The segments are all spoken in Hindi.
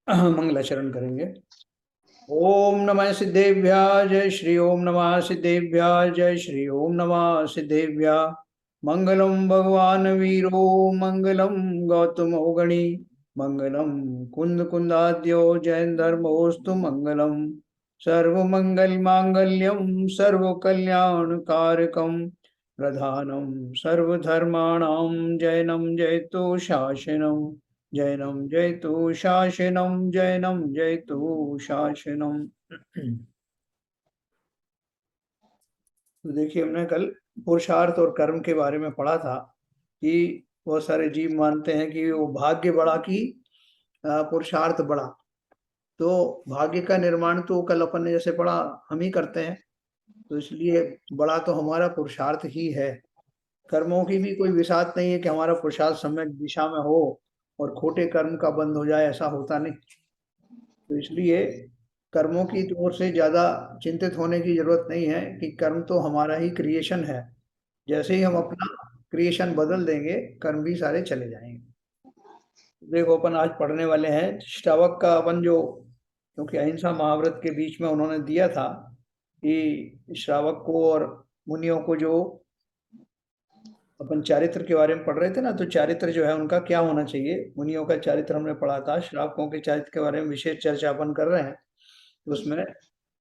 मंगलाचरण करेंगे। ओम नमः सिद्धेभ्याः जय श्री ओम नमः सिद्धेभ्याः जय श्री ओम नमः सिद्धेभ्याः। मंगलम भगवान वीरो मंगलम गौतमो गणी मंगलम कुंद कुंदाद्यो जैन धर्मोस्तु मंगलम सर्वमंगल मांगल्यम सर्व कल्याण कारकम प्रधानम सर्वधर्माणां जैनम जयतु शासनम जैनम जयतु शासनम जैनम जयतु शासनम। तो देखिए, हमने कल पुरुषार्थ और कर्म के बारे में पढ़ा था कि बहुत सारे जीव मानते हैं कि वो भाग्य बड़ा की पुरुषार्थ बड़ा। तो भाग्य का निर्माण तो कल अपन ने जैसे पढ़ा हम ही करते हैं, तो इसलिए बड़ा तो हमारा पुरुषार्थ ही है। कर्मों की भी कोई विसात नहीं है कि हमारा पुरुषार्थ सम्यक दिशा में हो और खोटे कर्म का बंद हो जाए, ऐसा होता नहीं। तो इसलिए कर्मों की ओर से ज्यादा चिंतित होने की जरूरत नहीं है कि कर्म तो हमारा ही क्रिएशन है। जैसे ही हम अपना क्रिएशन बदल देंगे, कर्म भी सारे चले जाएंगे। देखो, अपन आज पढ़ने वाले हैं श्रावक का अपन जो, क्योंकि अहिंसा महाव्रत के बीच में उन्होंने दिया था कि श्रावक को और मुनियों को जो अपन चारित्र के बारे में पढ़ रहे थे ना, तो चारित्र जो है उनका क्या होना चाहिए, मुनियों का चारित्र हमने पढ़ा था। श्रावकों के चारित्र के बारे में विशेष चर्चा अपन कर रहे हैं। तो उसमें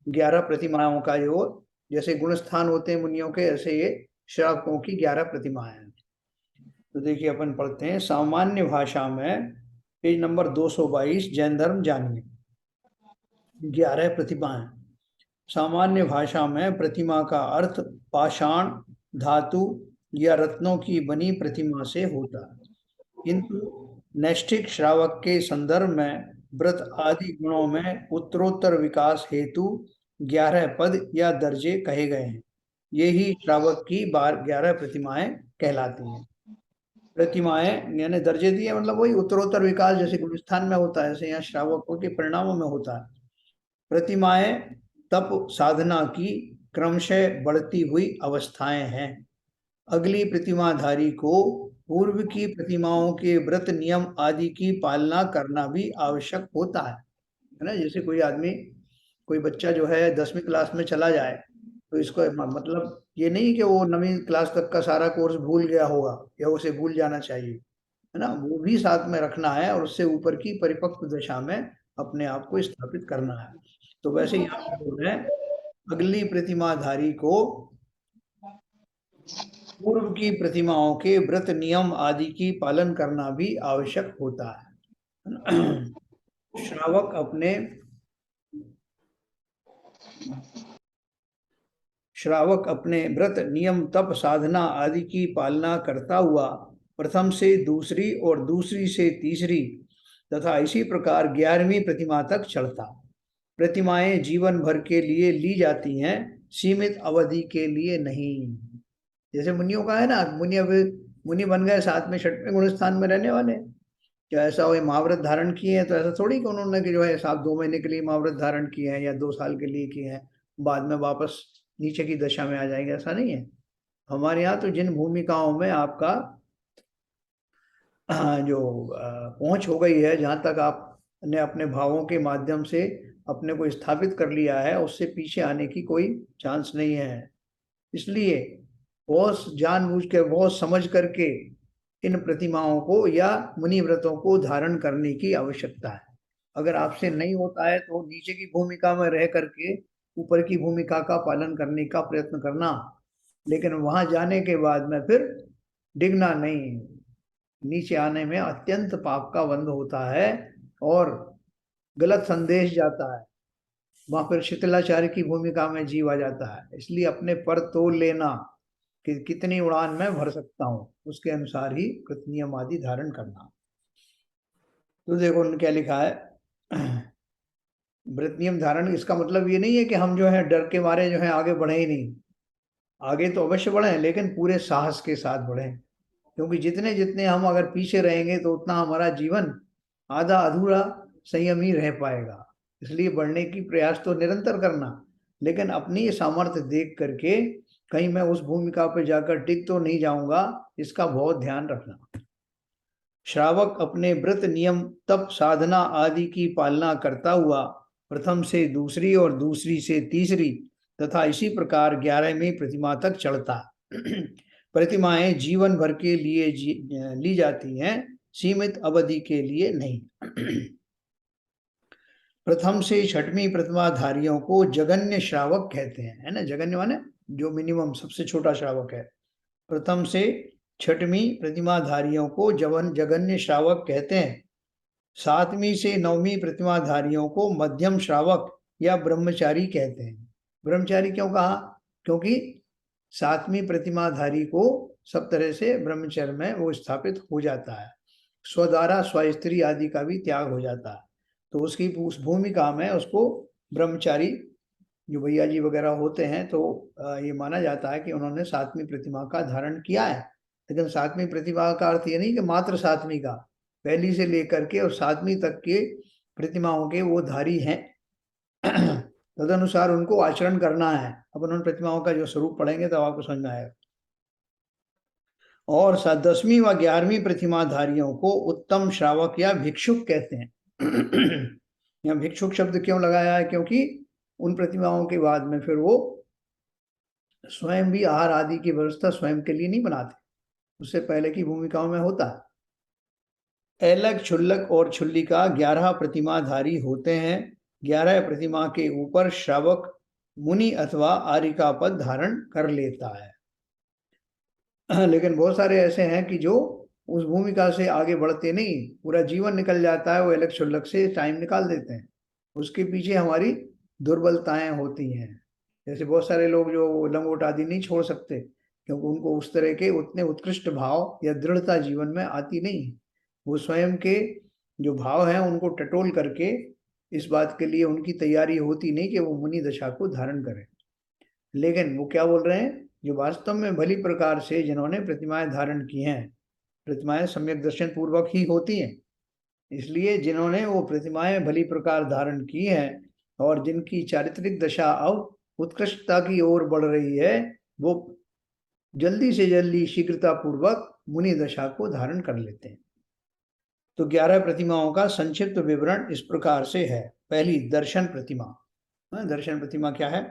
11 प्रतिमाओं का जो, जैसे गुण स्थान होते हैं मुनियों के, ऐसे ये श्रावकों की 11 प्रतिमाएं हैं। तो देखिए, अपन पढ़ते हैं सामान्य भाषा में, पेज नंबर 222, जैन धर्म जानिए। 11 प्रतिमाएं। सामान्य भाषा में प्रतिमा का अर्थ पाषाण, धातु या रत्नों की बनी प्रतिमा से होता है, किंतु नैष्ठिक श्रावक के संदर्भ में व्रत आदि गुणों में उत्तरोत्तर विकास हेतु 11 पद या दर्जे कहे गए हैं। ये ही श्रावक की 11 प्रतिमाएं कहलाती हैं। प्रतिमाएं यानी दर्जे दिए, मतलब वही उत्तरोत्तर विकास जैसे गुलिस्तान में होता है, ऐसे यहाँ श्रावकों के परिणामों में होता है। प्रतिमाएं तप साधना की क्रमशः बढ़ती हुई अवस्थाएं हैं। अगली प्रतिमाधारी को पूर्व की प्रतिमाओं के व्रत नियम आदि की पालना करना भी आवश्यक होता है ना। जैसे कोई आदमी, कोई बच्चा जो है 10वीं क्लास में चला जाए, तो इसको मतलब ये नहीं कि वो 9वीं क्लास तक का सारा कोर्स भूल गया होगा या उसे भूल जाना चाहिए, है ना। वो भी साथ में रखना है और उससे ऊपर की परिपक्व दशा में अपने आप को स्थापित करना है। तो वैसे यहाँ पे बोल रहे हैं, अगली प्रतिमाधारी को पूर्व की प्रतिमाओं के व्रत नियम आदि की पालन करना भी आवश्यक होता है। श्रावक अपने श्रावक अपने व्रत नियम तप साधना आदि की पालना करता हुआ प्रथम से दूसरी और दूसरी से तीसरी तथा इसी प्रकार 11वीं प्रतिमा तक चढ़ता। प्रतिमाएं जीवन भर के लिए ली जाती हैं, सीमित अवधि के लिए नहीं। जैसे मुनियों का है ना, मुनि अब मुनि बन गए, साथ में 6वें गुण स्थान में रहने वाले। क्या ऐसा वो महाव्रत धारण किए हैं तो ऐसा थोड़ी कि उन्होंने कि जो है साहब 2 महीने के लिए महाव्रत धारण किए हैं या 2 साल के लिए किए हैं, बाद में वापस नीचे की दशा में आ जाएंगे, ऐसा नहीं है। हमारे यहाँ तो जिन भूमिकाओं में आपका जो पहुंच हो गई है, जहां तक आपने अपने भावों के माध्यम से अपने को स्थापित कर लिया है, उससे पीछे आने की कोई चांस नहीं है। इसलिए बहुत जानबूझ के, बहुत समझ करके इन प्रतिमाओं को या मुनि व्रतों को धारण करने की आवश्यकता है। अगर आपसे नहीं होता है तो नीचे की भूमिका में रह करके ऊपर की भूमिका का पालन करने का प्रयत्न करना, लेकिन वहां जाने के बाद में फिर डिगना नहीं। नीचे आने में अत्यंत पाप का बंध होता है और गलत संदेश जाता है। वहां फिर शिथिलाचार्य की भूमिका में जीव आ जाता है। इसलिए अपने पर तोल लेना कि कितनी उड़ान मैं भर सकता हूँ, उसके अनुसार ही कृत नियम आदि धारण करना। तो देखो उन्होंने क्या लिखा है। व्रत नियम धारण, इसका मतलब ये नहीं है कि हम जो है डर के मारे जो है आगे बढ़े ही नहीं। आगे तो अवश्य बढ़े, लेकिन पूरे साहस के साथ बढ़े, क्योंकि जितने जितने हम अगर पीछे रहेंगे तो उतना हमारा जीवन आधा अधूरा संयम ही रह पाएगा। इसलिए बढ़ने की प्रयास तो निरंतर करना, लेकिन अपनी सामर्थ्य देख करके कहीं मैं उस भूमिका पर जाकर टिक तो नहीं जाऊंगा, इसका बहुत ध्यान रखना। श्रावक अपने व्रत नियम तप साधना आदि की पालना करता हुआ प्रथम से दूसरी और दूसरी से तीसरी तथा इसी प्रकार 11वीं प्रतिमा तक चढ़ता। प्रतिमाएं जीवन भर के लिए ली जाती हैं, सीमित अवधि के लिए नहीं। प्रथम से छठवीं प्रतिमाधारियों को जगन्य श्रावक कहते हैं, है ना। जगन्य माने जो मिनिमम सबसे छोटा श्रावक है। प्रथम से छठवीं प्रतिमाधारियों को जगन्य श्रावक कहते हैं। 7वीं से 9वीं प्रतिमाधारियों को मध्यम श्रावक या ब्रह्मचारी कहते हैं। ब्रह्मचारी क्यों कहा? क्योंकि 7वीं प्रतिमाधारी को सब तरह से ब्रह्मचर्य में वो स्थापित हो जाता है, स्वद्वारा स्वस्त्री आदि का भी त्याग हो जाता है, तो उसकी उस भूमिका में उसको ब्रह्मचारी जो भैया जी वगैरह होते हैं, तो ये माना जाता है कि उन्होंने 7वीं प्रतिमा का धारण किया है। लेकिन 7वीं प्रतिमा का अर्थ ये नहीं कि मात्र 7वीं का, पहली से लेकर के और 7वीं तक के प्रतिमाओं के वो धारी हैं। तदनुसार उनको आचरण करना है। अब उन प्रतिमाओं का जो स्वरूप पढ़ेंगे तो आपको समझ में आएगा। और 10वीं व 11वीं प्रतिमाधारियों को उत्तम श्रावक या भिक्षुक कहते हैं। यहाँ भिक्षुक शब्द क्यों लगाया है? क्योंकि उन प्रतिमाओं के बाद में फिर वो स्वयं भी आहार आदि की व्यवस्था स्वयं के लिए नहीं बनाते, उससे पहले की भूमिकाओं में होता है। ऐलक, क्षुल्लक और क्षुल्लिका 11 प्रतिमाधारी होते हैं। 11 प्रतिमा के ऊपर श्रावक मुनि अथवा आर्यिका पद धारण कर लेता है। लेकिन बहुत सारे ऐसे हैं कि जो उस भूमिका से आगे बढ़ते नहीं, पूरा जीवन निकल जाता है, वो ऐलक क्षुल्लक से टाइम निकाल देते हैं। उसके पीछे हमारी दुर्बलताएं होती हैं। जैसे बहुत सारे लोग जो लंगोट आदि नहीं छोड़ सकते, क्योंकि उनको उस तरह के उतने उत्कृष्ट भाव या दृढ़ता जीवन में आती नहीं। वो स्वयं के जो भाव हैं उनको टटोल करके इस बात के लिए उनकी तैयारी होती नहीं कि वो मुनि दशा को धारण करें। लेकिन वो क्या बोल रहे हैं? जो वास्तव में भली प्रकार से जिन्होंने प्रतिमाएं धारण की हैं, प्रतिमाएं सम्यक दर्शन पूर्वक ही होती हैं, इसलिए जिन्होंने वो प्रतिमाएं भली प्रकार धारण की हैं और जिनकी चारित्रिक दशा अब उत्कृष्टता की ओर बढ़ रही है, वो जल्दी से जल्दी शीघ्रता पूर्वक मुनि दशा को धारण कर लेते हैं। तो 11 प्रतिमाओं का संक्षिप्त विवरण इस प्रकार से है। पहली, दर्शन प्रतिमा। दर्शन प्रतिमा क्या है?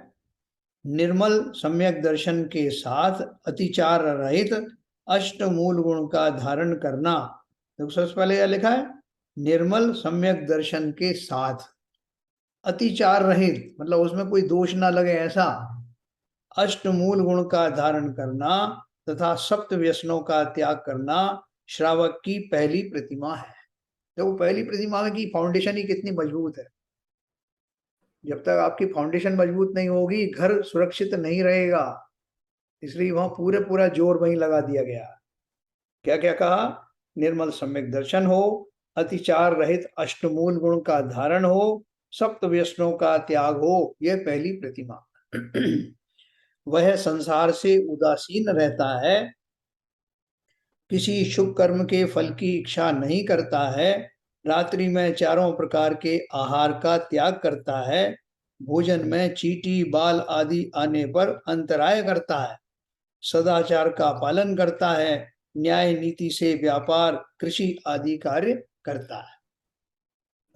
निर्मल सम्यक दर्शन के साथ अतिचार रहित अष्ट मूल गुण का धारण करना। तो सबसे पहले यह लिखा है, निर्मल सम्यक दर्शन के साथ, अतिचार रहित मतलब उसमें कोई दोष ना लगे ऐसा, अष्टमूल गुण का धारण करना तथा सप्त व्यसनों का त्याग करना श्रावक की पहली प्रतिमा है। तो पहली प्रतिमा की फाउंडेशन ही कितनी मजबूत है। जब तक आपकी फाउंडेशन मजबूत नहीं होगी, घर सुरक्षित नहीं रहेगा। इसलिए वहां पूरा जोर वहीं लगा दिया गया। क्या क्या कहा? निर्मल सम्यक दर्शन हो, अतिचार रहित अष्टमूल गुण का धारण हो, सप्त व्यसनों का त्याग हो, यह पहली प्रतिमा। वह संसार से उदासीन रहता है, किसी शुभ कर्म के फल की इच्छा नहीं करता है, रात्रि में चारों प्रकार के आहार का त्याग करता है, भोजन में चींटी बाल आदि आने पर अंतराय करता है, सदाचार का पालन करता है, न्याय नीति से व्यापार कृषि आदि कार्य करता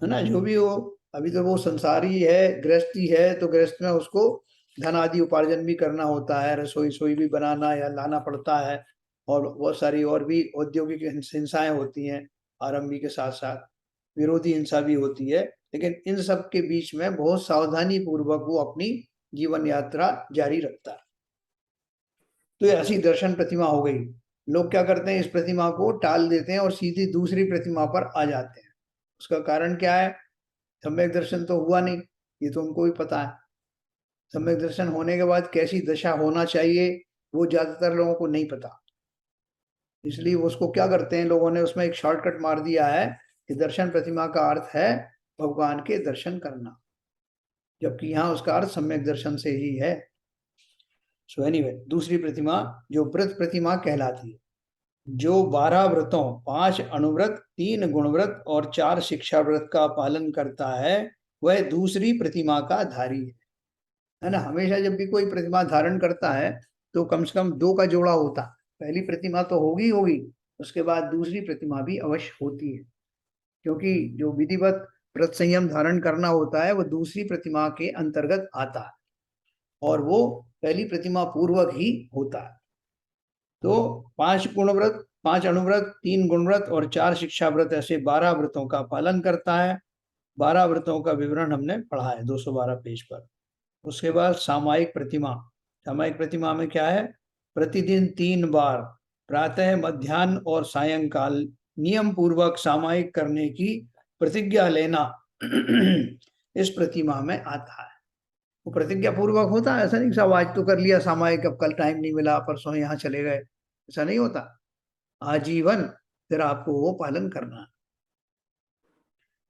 है ना। जो भी हो, अभी तो वो संसारी है, गृहस्थी है, तो गृहस्थ में उसको धन आदि उपार्जन भी करना होता है, रसोई भी बनाना या लाना पड़ता है, और बहुत सारी और भी औद्योगिक हिंसाएं होती हैं, आरंभी के साथ साथ विरोधी हिंसा भी होती है। लेकिन इन सब के बीच में बहुत सावधानी पूर्वक वो अपनी जीवन यात्रा जारी रखता है। तो ऐसी दर्शन प्रतिमा हो गई। लोग क्या करते हैं, इस प्रतिमा को टाल देते हैं और सीधी दूसरी प्रतिमा पर आ जाते हैं। उसका कारण क्या है? सम्यक दर्शन तो हुआ नहीं, ये तो उनको भी पता है। सम्यक दर्शन होने के बाद कैसी दशा होना चाहिए वो ज्यादातर लोगों को नहीं पता। इसलिए उसको क्या करते हैं, लोगों ने उसमें एक शॉर्टकट मार दिया है कि दर्शन प्रतिमा का अर्थ है भगवान के दर्शन करना, जबकि यहाँ उसका अर्थ सम्यक दर्शन से ही है। सो एनीवे, दूसरी प्रतिमा जो व्रत प्रतिमा कहलाती है, जो 12 व्रतों, 5 अणुव्रत, 3 गुणव्रत और 4 शिक्षा व्रत का पालन करता है, वह दूसरी प्रतिमा का धारी है ना। हमेशा जब भी कोई प्रतिमा धारण करता है तो कम से कम 2 का जोड़ा होता है। पहली प्रतिमा तो होगी, उसके बाद दूसरी प्रतिमा भी अवश्य होती है, क्योंकि जो विधिवत व्रत संयम धारण करना होता है वो दूसरी प्रतिमा के अंतर्गत आता है, और वो पहली प्रतिमा पूर्वक ही होता है। तो 5 गुण व्रत, 5 अणुव्रत, 3 गुण व्रत और 4 शिक्षा व्रत, ऐसे 12 व्रतों का पालन करता है। 12 व्रतों का विवरण हमने पढ़ा है 212 पेज पर। उसके बाद सामायिक प्रतिमा। सामायिक प्रतिमा में क्या है? प्रतिदिन 3 बार प्रातः, मध्याह्न और सायंकाल नियम पूर्वक सामायिक करने की प्रतिज्ञा लेना इस प्रतिमा में आता है। वो प्रतिज्ञा पूर्वक होता है, ऐसा नहीं सब आज तो कर लिया सामायिक, अब कल टाइम नहीं मिला, परसों यहाँ चले गए, ऐसा नहीं होता। आजीवन फिर आपको वो पालन करना है।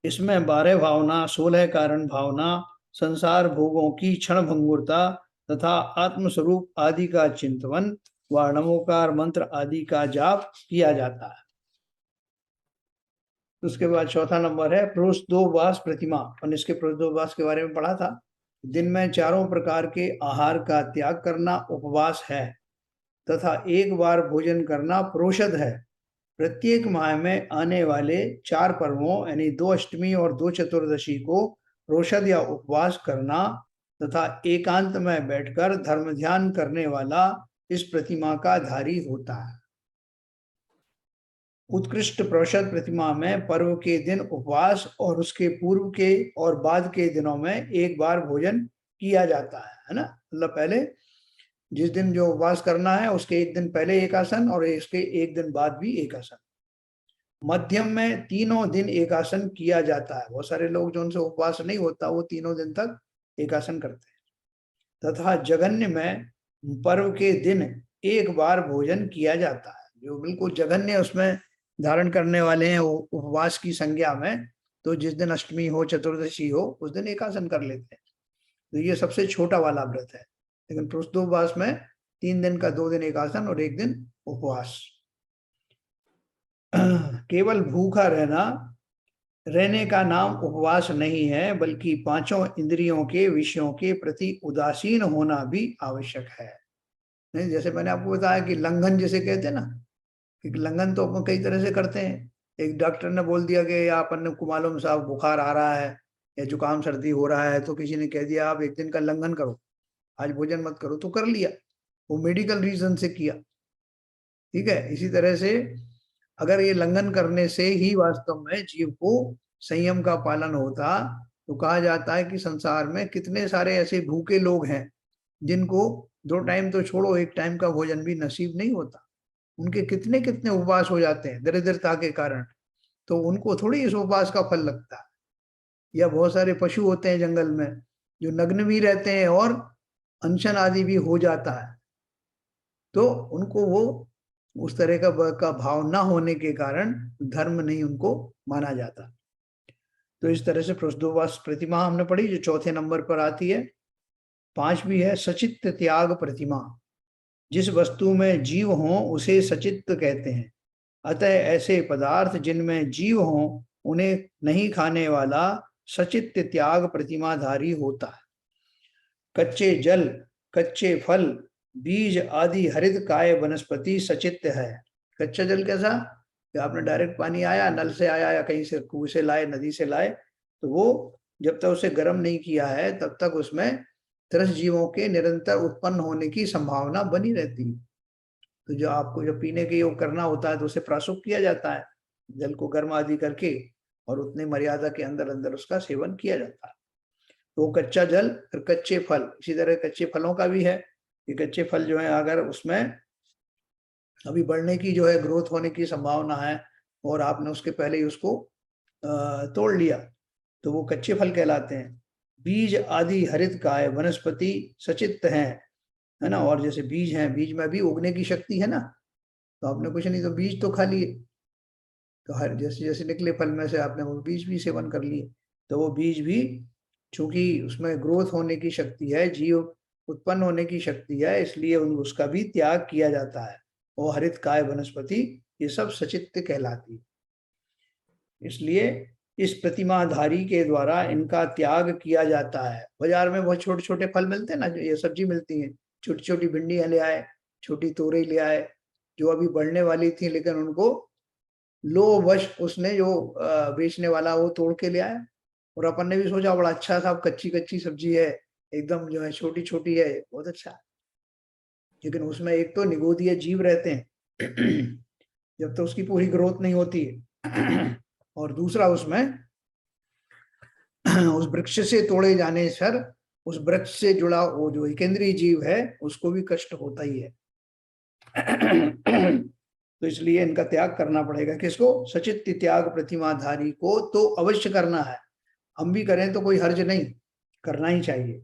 इसमें 12 भावना, 16 कारण भावना, संसार भोगों की क्षण भंगुरता तथा आत्मस्वरूप आदि का चिंतन व नमोकार मंत्र आदि का जाप किया जाता है। उसके बाद चौथा नंबर है प्रोष्दोवास प्रतिमा। और इसके प्रोष्दोवास के बारे में पढ़ा था। दिन में चारों प्रकार के आहार का त्याग करना उपवास है तथा एक बार भोजन करना प्रोषद है। प्रत्येक माह में आने वाले 4 पर्वों यानी 2 अष्टमी और 2 चतुर्दशी को प्रोषद या उपवास करना तथा एकांत में बैठकर धर्म ध्यान करने वाला इस प्रतिमा का धारी होता है। उत्कृष्ट प्रोषद प्रतिमा में पर्व के दिन उपवास और उसके पूर्व के और बाद के दिनों में एक बार भोजन किया जाता है ना। मतलब पहले जिस दिन जो उपवास करना है उसके एक दिन पहले एक आसन और इसके एक दिन बाद भी एक आसन। मध्यम में तीनों दिन एक आसन किया जाता है। बहुत सारे लोग जो उनसे उपवास नहीं होता वो तीनों दिन तक एक आसन करते हैं। तथा जघन्य में पर्व के दिन एक बार भोजन किया जाता है। जो बिल्कुल जघन्य उसमें धारण करने वाले हैं उपवास की संज्ञा में, तो जिस दिन अष्टमी हो चतुर्दशी हो उस दिन एक आसन कर लेते हैं। तो ये सबसे छोटा वाला व्रत है। लेकिन प्रोष्दोपवास में 3 दिन का 2 दिन एक आसन और 1 दिन उपवास। केवल भूखा रहने का नाम उपवास नहीं है, बल्कि 5 इंद्रियों के विषयों के प्रति उदासीन होना भी आवश्यक है। नहीं, जैसे मैंने आपको बताया कि लंघन जिसे कहते हैं ना, कि लंघन तो अपन कई तरह से करते हैं। एक डॉक्टर ने बोल दिया कि अपन को मालूम साहब बुखार आ रहा है या जुकाम सर्दी हो रहा है, तो किसी ने कह दिया आप 1 दिन का लंघन करो, आज भोजन मत करो, तो कर लिया, वो मेडिकल रीजन से किया। ठीक है, इसी तरह से अगर ये लंघन करने से ही वास्तव में जीव को संयम का पालन होता, तो कहा जाता है कि संसार में कितने सारे ऐसे भूखे लोग हैं जिनको 2 टाइम तो छोड़ो 1 टाइम का भोजन भी नसीब नहीं होता। उनके कितने कितने उपवास हो जाते हैं दरिद्रता के कारण, तो उनको थोड़ी इस उपवास का फल लगता है। या बहुत सारे पशु होते हैं जंगल में जो नग्न भी रहते हैं और अनशन आदि भी हो जाता है, तो उनको वो उस तरह का भाव ना होने के कारण धर्म नहीं उनको माना जाता। तो इस तरह से प्रोष्दोवास प्रतिमा हमने पढ़ी जो चौथे नंबर पर आती है। 5वीं है सचित्त त्याग प्रतिमा। जिस वस्तु में जीव हो उसे सचित्त कहते हैं। अतः ऐसे पदार्थ जिनमें जीव हो उन्हें नहीं खाने वाला सचित्त त्याग प्रतिमाधारी होता है। कच्चे जल, कच्चे फल, बीज आदि हरित काय वनस्पति सचित्त है। कच्चा जल कैसा? कि आपने डायरेक्ट पानी आया, नल से आया या कहीं से कुएं से लाए, नदी से लाए, तो वो जब तक उसे गर्म नहीं किया है तब तक उसमें त्रस्त जीवों के निरंतर उत्पन्न होने की संभावना बनी रहती है। तो जो आपको जब पीने के योग करना होता है तो उसे प्राशुक किया जाता है, जल को गर्म आदि करके, और उतने मर्यादा के अंदर अंदर उसका सेवन किया जाता है। तो कच्चा जल और कच्चे फल, इसी तरह कच्चे फलों का भी है कि कच्चे फल जो है अगर उसमें अभी बढ़ने की जो है ग्रोथ होने की संभावना है और आपने उसके पहले ही उसको तोड़ लिया, तो वो कच्चे फल कहलाते हैं। बीज आदि हरित काय वनस्पति सचित्त है ना। और जैसे बीज हैं, बीज में भी उगने की शक्ति है ना, तो आपने कुछ नहीं तो बीज तो खा लिए, तो हर जैसे जैसे निकले फल में से आपने वो बीज भी सेवन कर लिए, तो वो बीज भी चूंकि उसमें ग्रोथ होने की शक्ति है, जीव उत्पन्न होने की शक्ति है, इसलिए उसका भी त्याग किया जाता है। और हरित काय वनस्पति ये सब सचित्त कहलाती है। इसलिए इस प्रतिमाधारी के द्वारा इनका त्याग किया जाता है। बाजार में बहुत छोटे छोटे फल मिलते हैं ना, जो ये सब्जी मिलती है, छोटी छोटी भिंडियां ले आए, छोटी तोरई ले आए, जो अभी बढ़ने वाली थी, लेकिन उनको लोभवश उसने जो बेचने वाला वो तोड़ के ले आया। और अपन ने भी सोचा बड़ा अच्छा साहब, कच्ची कच्ची सब्जी है, एकदम जो है छोटी छोटी है, बहुत अच्छा। लेकिन उसमें एक तो निगोदीय जीव रहते हैं जब तक उसकी पूरी ग्रोथ नहीं होती है, और दूसरा उसमें उस वृक्ष से तोड़े जाने पर उस वृक्ष से जुड़ा वो जो केंद्रीय जीव है उसको भी कष्ट होता ही है। तो इसलिए इनका त्याग करना पड़ेगा। किसको? सचित्त त्याग प्रतिमाधारी को तो अवश्य करना है। हम भी करें तो कोई हर्ज नहीं, करना ही चाहिए।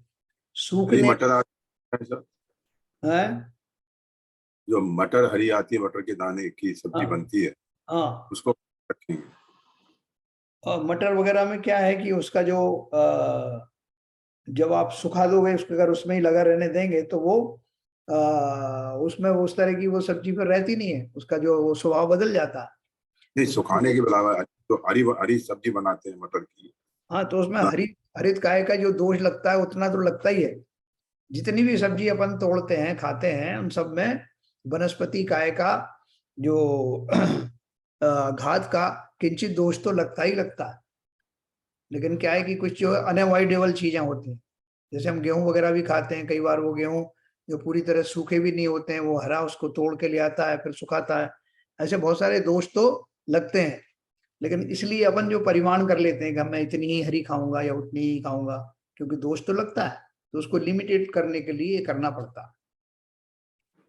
सूखने मटर आती है सर, है जो मटर हरी आती है, मटर के दाने की सब्जी बनती है, हाँ, उसको रखेंगे। मटर वगैरह में क्या है कि उसका जो जब आप सुखा दोगे उसको, अगर उसमें ही लगा रहने देंगे तो वो उसमें उस तरह की वो सब्जी फिर रहती नहीं है, उसका जो वो स्वभाव बदल जाता है। नहीं, सुखाने के अलावा तो हरी हरी सब्जी बनाते हैं मटर की। हाँ, तो उसमें हरित काय का जो दोष लगता है उतना तो लगता ही है। जितनी भी सब्जी अपन तोड़ते हैं खाते हैं उन सब में वनस्पति काय का जो घात का किंचित दोष तो लगता ही लगता है। लेकिन क्या है कि कुछ जो अनअवॉइडेबल चीजें होती हैं, जैसे हम गेहूं वगैरह भी खाते हैं, कई बार वो गेहूं जो पूरी तरह सूखे भी नहीं होते हैं, वो हरा उसको तोड़ के ले आता है फिर सुखाता है। ऐसे बहुत सारे दोष तो लगते हैं। लेकिन इसलिए अपन जो परिमाण कर लेते हैं कि मैं इतनी ही हरी खाऊंगा या उतनी ही खाऊंगा, क्योंकि दोष तो लगता है, तो उसको लिमिटेड करने के लिए करना पड़ता है।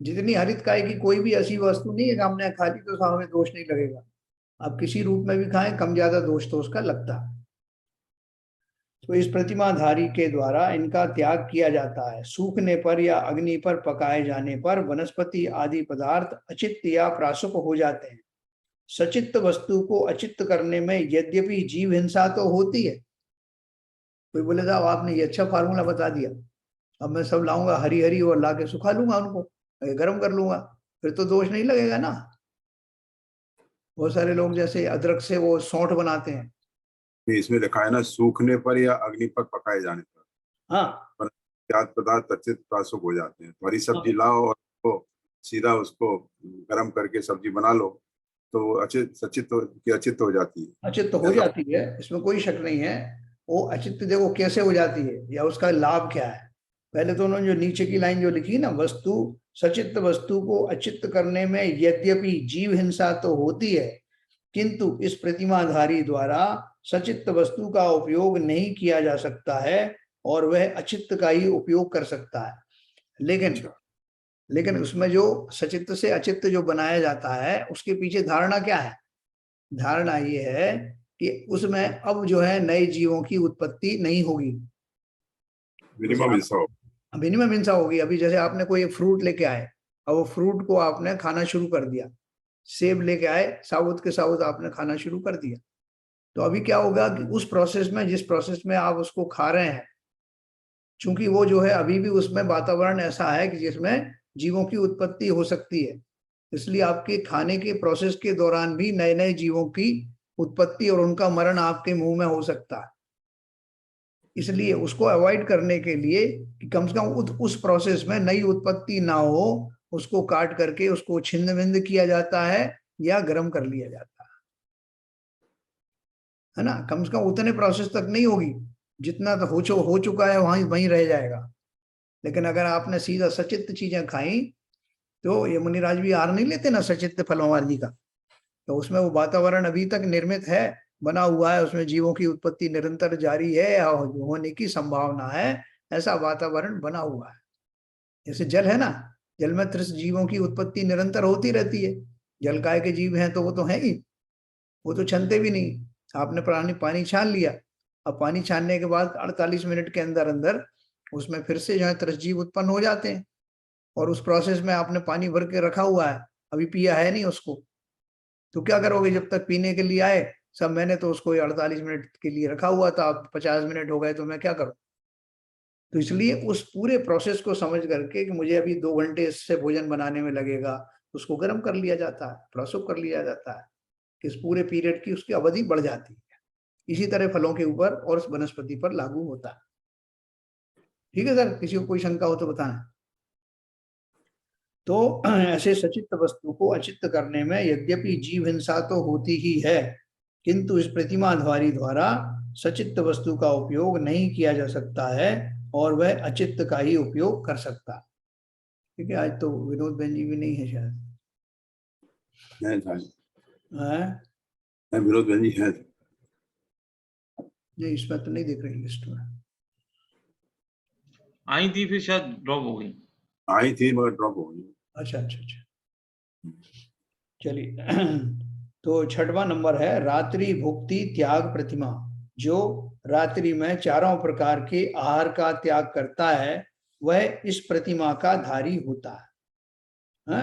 जितनी हरित काय की कोई भी ऐसी वस्तु नहीं है कि हमने खा ली तो हमें दोष नहीं लगेगा। आप किसी रूप में भी खाएं, कम ज्यादा दोष तो उसका लगता है। तो इस प्रतिमाधारी के द्वारा इनका त्याग किया जाता है। सूखने पर या अग्नि पर पकाए जाने पर वनस्पति आदि पदार्थ अचित्त या प्रासुक हो जाते हैं। सचित्त वस्तु को अचित्त करने में यद्यपि जीव हिंसा तो होती है। कोई बोले साहब आपने ये अच्छा फार्मूला बता दिया, अब मैं सब लाऊंगा हरी हरी और ला के सुखा लूंगा उनको, गर्म कर लूंगा, फिर तो दोष नहीं लगेगा ना। बहुत सारे लोग जैसे अदरक से वो सौंठ बनाते हैं। इसमें लिखा है ना, सूखने पर या अग्नि पर पकाए जाने पर हाँ, खाद्य पदार्थ अचित प्रासुक हो जाते हैं। तो हरी सब्जी हाँ, लाओ और उसको सीधा उसको गर्म करके सब्जी बना लो, तो अचित सचित की अचित हो जाती है। अचित्त हो ऐसा जाती है, इसमें कोई शक नहीं है। वो अचित्त देखो कैसे हो जाती है या उसका लाभ क्या है। पहले तो उन्होंने जो नीचे की लाइन जो लिखी ना, वस्तु सचित्त वस्तु को अचित्त करने में यद्यपि जीव हिंसा तो होती है, किंतु इस प्रतिमाधारी द्वारा सचित्त वस्तु का उपयोग नहीं किया जा सकता है और वह अचित्त का ही उपयोग कर सकता है। लेकिन लेकिन उसमें जो सचित्त से अचित्त जो बनाया जाता है उसके पीछे धारणा क्या है? धारणा ये है कि उसमें अब जो है नए जीवों की उत्पत्ति नहीं होगी। जैसे मिनिमम आप हिस्सा हो। मिनिमम हिंसा होगी। अभी जैसे आपने कोई फ्रूट लेके आए, अब वो फ्रूट को आपने खाना शुरू कर दिया, सेब लेके आए साबुत के साबुत आपने खाना शुरू कर दिया, तो अभी क्या होगा कि उस प्रोसेस में, जिस प्रोसेस में आप उसको खा रहे हैं, चूंकि वो जो है अभी भी उसमें वातावरण ऐसा है कि जिसमें जीवों की उत्पत्ति हो सकती है, इसलिए आपके खाने के प्रोसेस के दौरान भी नए नए जीवों की उत्पत्ति और उनका मरण आपके मुंह में हो सकता है। इसलिए उसको अवॉइड करने के लिए कि कम से कम उस प्रोसेस में नई उत्पत्ति ना हो, उसको काट करके उसको छिन्न भिन्न किया जाता है या गर्म कर लिया जाता है ना। कम से कम उतने प्रोसेस तक नहीं होगी, जितना तो हो चुका है वहीं वहीं रह जाएगा। लेकिन अगर आपने सीधा सचित्त चीजें खाई, तो ये मुनिराज भी हार नहीं लेते ना सचित्त फलों जी का, तो उसमें वो वातावरण अभी तक निर्मित है, बना हुआ है, उसमें जीवों की उत्पत्ति निरंतर जारी है, होने की संभावना है, ऐसा वातावरण बना हुआ है। जैसे जल है ना, जल में त्रिस जीवों की उत्पत्ति निरंतर होती रहती है। जलकाय के जीव हैं तो वो तो है ही, वो तो छनते भी नहीं। आपने पानी छान लिया, अब पानी छानने के बाद 48 मिनट के अंदर अंदर उसमें फिर से जो है त्रिस जीव उत्पन्न हो जाते हैं। और उस प्रोसेस में आपने पानी भर के रखा हुआ है, अभी पिया है नहीं उसको, तो क्या करोगे जब तक पीने के लिए आए? सब मैंने तो उसको 48 मिनट के लिए रखा हुआ था, अब 50 मिनट हो गए तो मैं क्या करूं? तो इसलिए उस पूरे प्रोसेस को समझ करके कि मुझे अभी 2 घंटे इससे भोजन बनाने में लगेगा, उसको गर्म कर लिया जाता है, प्रोसेस कर लिया जाता है कि इस पूरे पीरियड की उसकी अवधि बढ़ जाती है। इसी तरह फलों के ऊपर और वनस्पति पर लागू होता है। ठीक है सर, किसी को कोई शंका हो तो बताएं। तो ऐसे सचित्त वस्तु को अचित्त करने में यद्यपि जीव हिंसा तो होती ही है, किंतु इस प्रतिमाधारी द्वारा सचित्त वस्तु का उपयोग नहीं किया जा सकता है और वह अचित्त का ही उपयोग कर सकता है। ठीक है, आज तो विनोद बहन जी भी नहीं है शायद। विनोद बहन जी है नहीं, इसमें तो नहीं दिख रही लिस्ट में। आई थी फिर शायद ड्रॉप हो गई। आई थी मगर ड्रॉप हो गई। अच्छा अच्छा अच्छा, चलिए। तो छठवां नंबर है रात्रि भुक्ति त्याग प्रतिमा। जो रात्रि में चारों प्रकार के आहार का त्याग करता है वह इस प्रतिमा का धारी होता है।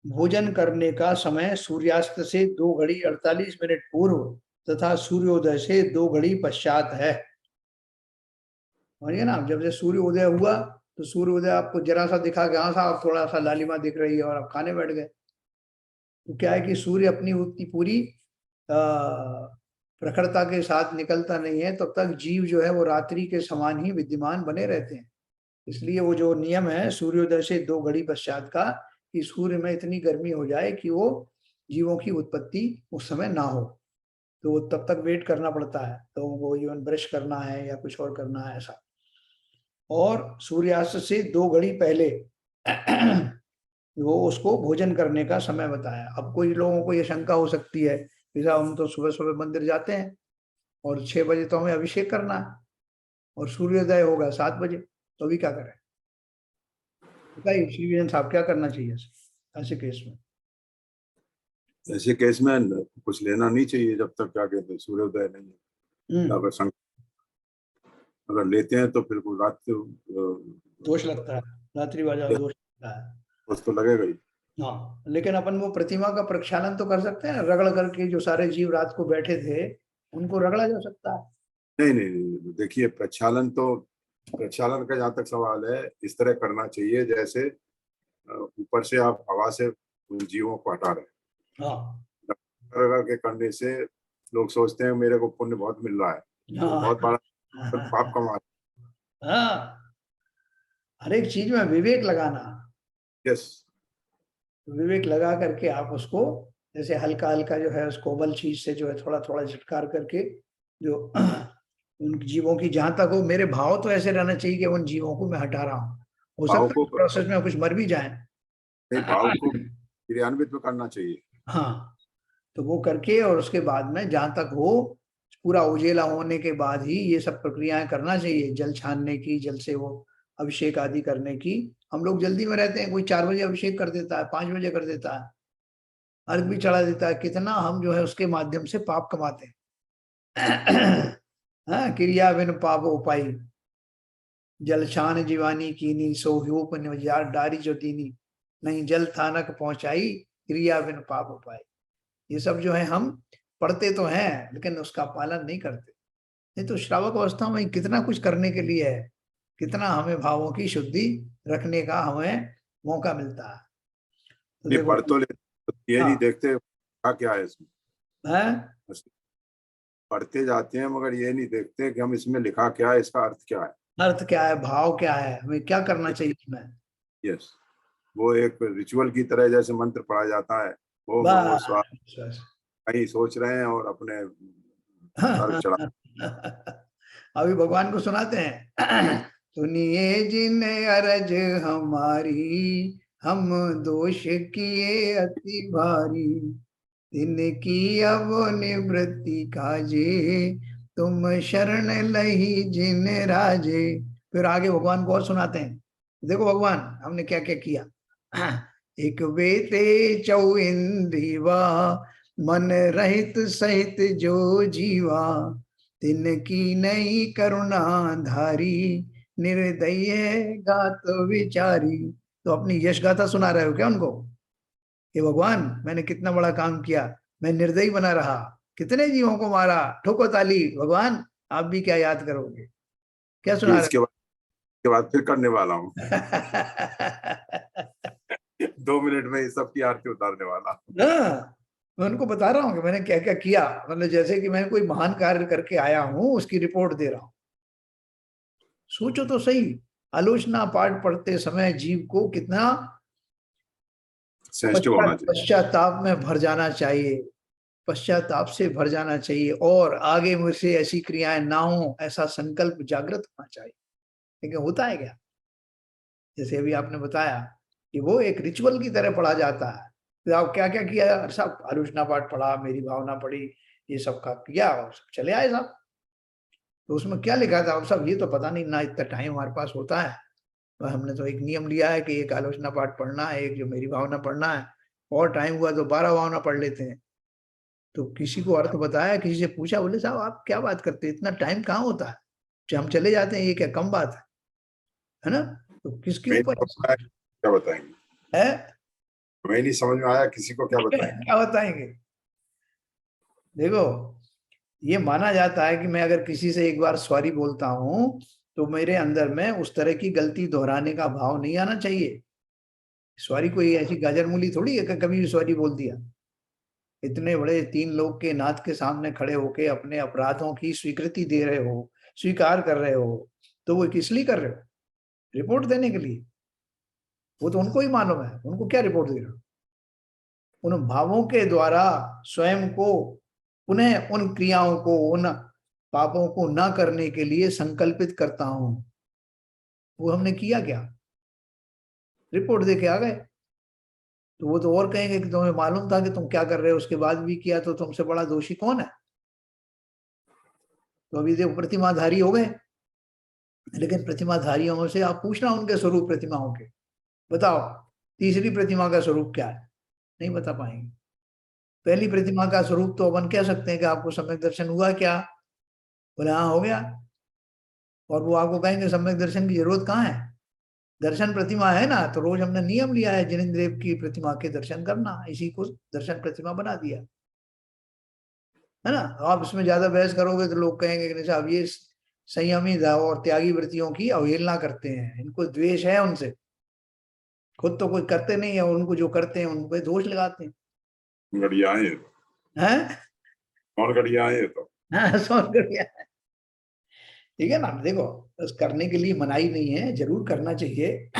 भोजन करने का समय सूर्यास्त से 2 घड़ी 48 मिनट पूर्व तथा सूर्योदय से 2 घड़ी पश्चात है। समझिए ना, जब से सूर्योदय हुआ तो सूर्योदय आपको जरा सा दिखा कि हाँ साहब थोड़ा सा लालिमा दिख रही है और आप खाने बैठ गए। तो क्या है कि सूर्य अपनी उतनी पूरी प्रखरता के साथ निकलता नहीं है, तब तक जीव जो है वो रात्रि के समान ही विद्यमान बने रहते हैं। इसलिए वो जो नियम है सूर्योदय से 2 घड़ी पश्चात का, कि सूर्य में इतनी गर्मी हो जाए कि वो जीवों की उत्पत्ति उस समय ना हो, तो वो तब तक वेट करना पड़ता है। तो वो इवन ब्रश करना है या कुछ और करना है ऐसा। और सूर्यास्त से 2 घड़ी पहले वो उसको भोजन करने का समय बताया। अब कोई लोगों को ये शंका हो सकती है कि साहब हम तो सुबह सुबह मंदिर जाते हैं और 6 बजे तो हमें अभिषेक करना है और सूर्योदय होगा 7 बजे, तो अभी क्या करें? बताइए श्री विजन साहब, क्या करना चाहिए ऐसे केस में? ऐसे केस में कुछ लेना नहीं चाहिए जब तक क्या कहते हैं सूर्योदय नहीं है। अगर लेते हैं तो फिर रात दोष लगता है, रात्रि बाजा दोष लगता है, दोष तो लगेगा ही। हाँ, लेकिन अपन वो प्रतिमा का प्रक्षालन तो कर सकते हैं, रगड़ करके जो सारे जीव रात को बैठे थे उनको रगड़ा जा सकता है। नहीं नहीं, नहीं। देखिए प्रक्षालन का जहाँ तक सवाल है इस तरह करना चाहिए जैसे ऊपर से आप हवा से उन जीवों को हटा रहे हैं। हाँ के करने से लोग सोचते हैं मेरे को पुण्य बहुत मिल रहा है, तो बहुत बड़ा पाप कमा। हाँ, हर एक चीज में विवेक लगाना। यस, विवेक लगा करके आप उसको जैसे हल्का हल्का जो है उस कोमल चीज से जो है थोड़ा थोड़ा झटकार करके जो उन जीवों की, जहां तक हो मेरे भाव तो ऐसे रहना चाहिए कि उन जीवों को मैं हटा रहा हूँ। हो सकता है प्रोसेस में कुछ मर भी जाए, भाव को क्रियान्वित करना चाहिए। हाँ, तो वो करके और उसके बाद में जहां तक हो पूरा उजेला होने के बाद ही ये सब प्रक्रियाएं करना चाहिए। जल छानने की, जल से वो अभिषेक आदि करने की। हम लोग जल्दी में रहते हैं, कोई 4 बजे अभिषेक कर देता है, 5 बजे कर देता है, अर्घ भी चढ़ा देता है। कितना हम जो है उसके माध्यम से पाप कमाते हैं। हाँ, क्रिया बिन पाप उपाई, जल छान जीवानी कीनी, सोह्योप निजार डारी जो दीनी, नहीं जल थानक पहुंचाई, क्रिया बिन पाप उपाई। ये सब जो है हम पढ़ते तो हैं लेकिन उसका पालन नहीं करते। नहीं तो श्रावक अवस्था में कितना कुछ करने के लिए है, कितना हमें भावों की शुद्धि रखने का हमें मौका मिलता है। तो देखो, पढ़ तो ये नहीं देखते क्या है इसमें, पढ़ते जाते हैं मगर ये नहीं देखते कि हम इसमें लिखा क्या है, इसका अर्थ क्या है, अर्थ क्या है, भाव क्या है, हमें क्या करना चाहिए इसमें। यस, वो एक रिचुअल की तरह जैसे मंत्र पढ़ा जाता है वो कहीं सोच रहे हैं और अपने सर चढ़ा। अभी भगवान को सुनाते हैं, सुनिए जिन अरज हमारी, हम दोष किए अति भारी, तिनकी अब निवृत्ति काजे, तुम शरण लही जिन राजे। फिर आगे भगवान को और सुनाते हैं, देखो भगवान हमने क्या क्या किया। एक बेते चौ इंद्रिवा, मन रहित सहित जो जीवा, तिनकी नई करुणा धारी, निर्दय गात विचारी। तो अपनी यश गाथा सुना रहे हो क्या उनको कि भगवान मैंने कितना बड़ा काम किया, मैं निर्दयी बना रहा, कितने जीवों को मारा, ठोको ताली भगवान, आप भी क्या याद करोगे, क्या सुना रहे? इसके बाद फिर करने वाला हूँ। 2 मिनट में इस सब की आरती उतारने वाला। मैं उनको बता रहा हूँ कि मैंने क्या क्या किया, मतलब जैसे कि मैं कोई महान कार्य करके आया हूँ उसकी रिपोर्ट दे रहा हूँ। सोचो तो सही, आलोचना पाठ पढ़ते समय जीव को कितना सेंसिटिव होना चाहिए। पश्चाताप में भर जाना चाहिए, पश्चाताप से भर जाना चाहिए, और आगे मुझसे ऐसी क्रियाएं ना हो ऐसा संकल्प जागृत होना चाहिए। लेकिन होता है क्या? जैसे अभी आपने बताया कि वो एक रिचुअल की तरह पढ़ा जाता है। तो आप क्या क्या किया साहब? आलोचना पाठ पढ़ा, मेरी भावना पढ़ी, ये सब का किया और सब चले आए साहब। तो उसमें क्या लिखा था साहब? ये तो पता नहीं, ना इतना टाइम हमारे पास होता है। तो हमने तो एक नियम लिया है कि एक आलोचना पाठ पढ़ना है, एक जो मेरी भावना पढ़ना है, और टाइम हुआ तो 12 भावना पढ़ लेते हैं। तो किसी को अर्थ बताया, किसी से पूछा, बोले साहब आप क्या बात करते हैं, इतना टाइम कहाँ होता है, हम चले जाते हैं, ये क्या कम बात है ना? तो किसके मैं ऊपर नहीं समझ में आया, क्या बताएंगे? है? मैं नहीं समझ में आया, किसी को क्या बताएंगे? क्या बताएंगे? देखो, ये माना जाता है कि मैं अगर किसी से एक बार सॉरी बोलता हूं तो मेरे अंदर में उस तरह की गलती दोहराने का भाव नहीं आना चाहिए। सॉरी कोई ऐसी गाजर मूली थोड़ी है कि कभी भी सॉरी बोल दिया। इतने बड़े 3 लोग के नाथ के सामने खड़े होके अपने अपराधों की स्वीकृति दे रहे हो, स्वीकार कर रहे हो, तो वो किस लिए कर रहे हो? रिपोर्ट देने के लिए? वो तो उनको ही मालूम है, उनको क्या रिपोर्ट दे रहे हो? उन भावों के द्वारा स्वयं को पुनः उन क्रियाओं को, उन पापों को ना करने के लिए संकल्पित करता हूं। वो हमने किया क्या? रिपोर्ट दे के आ गए। तो वो तो और कहेंगे कि तुम्हें मालूम था कि तुम क्या कर रहे हो, उसके बाद भी किया, तो तुमसे बड़ा दोषी कौन है? तो अभी देखो प्रतिमाधारी हो गए, लेकिन प्रतिमाधारियों से आप पूछना उनके स्वरूप प्रतिमाओं के, बताओ तीसरी प्रतिमा का स्वरूप क्या है? नहीं बता पाएंगे। पहली प्रतिमा का स्वरूप तो अपन कह सकते हैं कि आपको सम्यक दर्शन हुआ क्या? बोले हाँ हो गया। और वो आपको कहेंगे सम्यक दर्शन की जरूरत कहाँ है, दर्शन प्रतिमा है ना। तो रोज हमने नियम लिया है जिनेंद्र देव की प्रतिमा के दर्शन करना, इसी को दर्शन प्रतिमा बना दिया है ना। आप इसमें ज्यादा बहस करोगे तो लोग कहेंगे कि नहीं साहब ये संयमी और त्यागी वृत्तियों की अवहेलना करते हैं, इनको द्वेष है उनसे, खुद तो कोई करते नहीं है, उनको जो करते हैं उन पे दोष लगाते हैं। गड़िया है तो, हैं? और गड़िया है तो। हाँ, समझ गया। ठीक है ना? देखो, बस करने के लिए मनाही नहीं है, जरूर करना चाहिए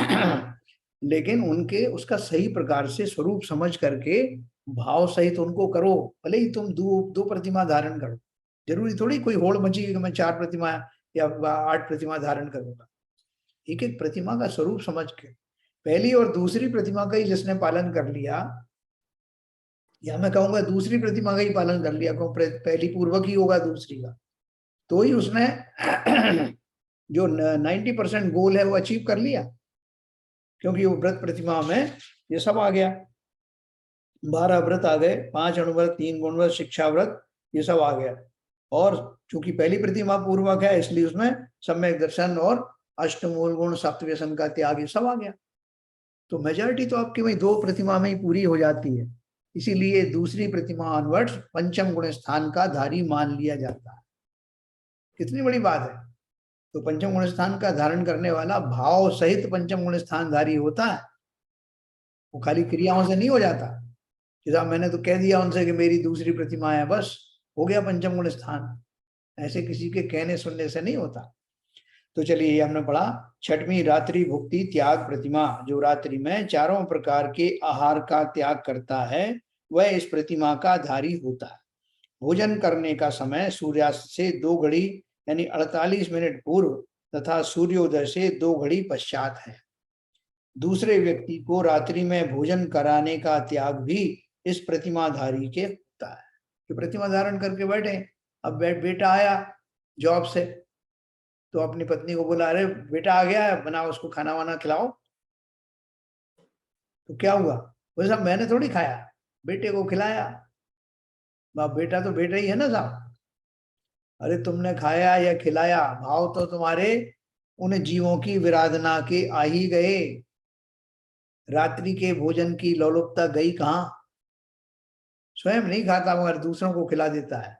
लेकिन उनके उसका सही प्रकार से स्वरूप समझ करके भाव सहित उनको करो। भले ही तुम दो प्रतिमा धारण करो, जरूरी थोड़ी कोई होड़ मची कि मैं 4 प्रतिमा या 8 प्रतिमा धारण करूंगा। एक एक प्रतिमा का स्वरूप समझ के, पहली और दूसरी प्रतिमा का ही जिसने पालन कर लिया, या मैं कहूंगा दूसरी प्रतिमा का ही पालन कर लिया, क्यों पहली पूर्वक ही होगा दूसरी का, तो ही उसने जो 90% गोल है वो अचीव कर लिया। क्योंकि वो व्रत प्रतिमा में ये सब आ गया, 12 व्रत आ गए, 5 अणुव्रत, 3 गुणव्रत, शिक्षा व्रत, ये सब आ गया। और चूंकि पहली प्रतिमा पूर्वक है इसलिए उसमें सम्यक दर्शन और अष्टमूल गुण, सप्तव्यसन का त्याग, ये सब आ गया। तो मेजॉरिटी तो आपकी वही 2 प्रतिमा में ही पूरी हो जाती है। इसीलिए दूसरी प्रतिमा ऑनवर्ड्स पंचम गुण स्थान का धारी मान लिया जाता है। कितनी बड़ी बात है। तो पंचम गुण स्थान का धारण करने वाला भाव सहित पंचम गुण स्थानधारी होता है, वो खाली क्रियाओं से नहीं हो जाता कि साहब मैंने तो कह दिया उनसे कि मेरी दूसरी प्रतिमा है, बस हो गया पंचम गुण स्थान। ऐसे किसी के कहने सुनने से नहीं होता। तो चलिए, ये हमने पढ़ा। छठवीं, रात्रि भुक्ति त्याग प्रतिमा, जो रात्रि में चारों प्रकार के आहार का त्याग करता है वह इस प्रतिमा का धारी होता है। भोजन करने का समय सूर्यास्त से 2 घड़ी यानी 48 मिनट पूर्व तथा सूर्योदय से 2 घड़ी पश्चात है। दूसरे व्यक्ति को रात्रि में भोजन कराने का त्याग भी इस प्रतिमाधारी के होता है। कि प्रतिमा धारण करके बैठे, अब बेटा आया जॉब से, तो अपनी पत्नी को बोला, अरे बेटा आ गया है, बनाओ उसको खाना वाना खिलाओ। तो क्या हुआ? वो सब मैंने थोड़ी खाया, बेटे को खिलाया। बाप बेटा तो बेटा ही है ना साहब। अरे तुमने खाया या खिलाया, भाव तो तुम्हारे उन जीवों की विराधना के आ ही गए। रात्रि के भोजन की लोलुपता गई कहाँ? स्वयं नहीं खाता मगर दूसरों को खिला देता है।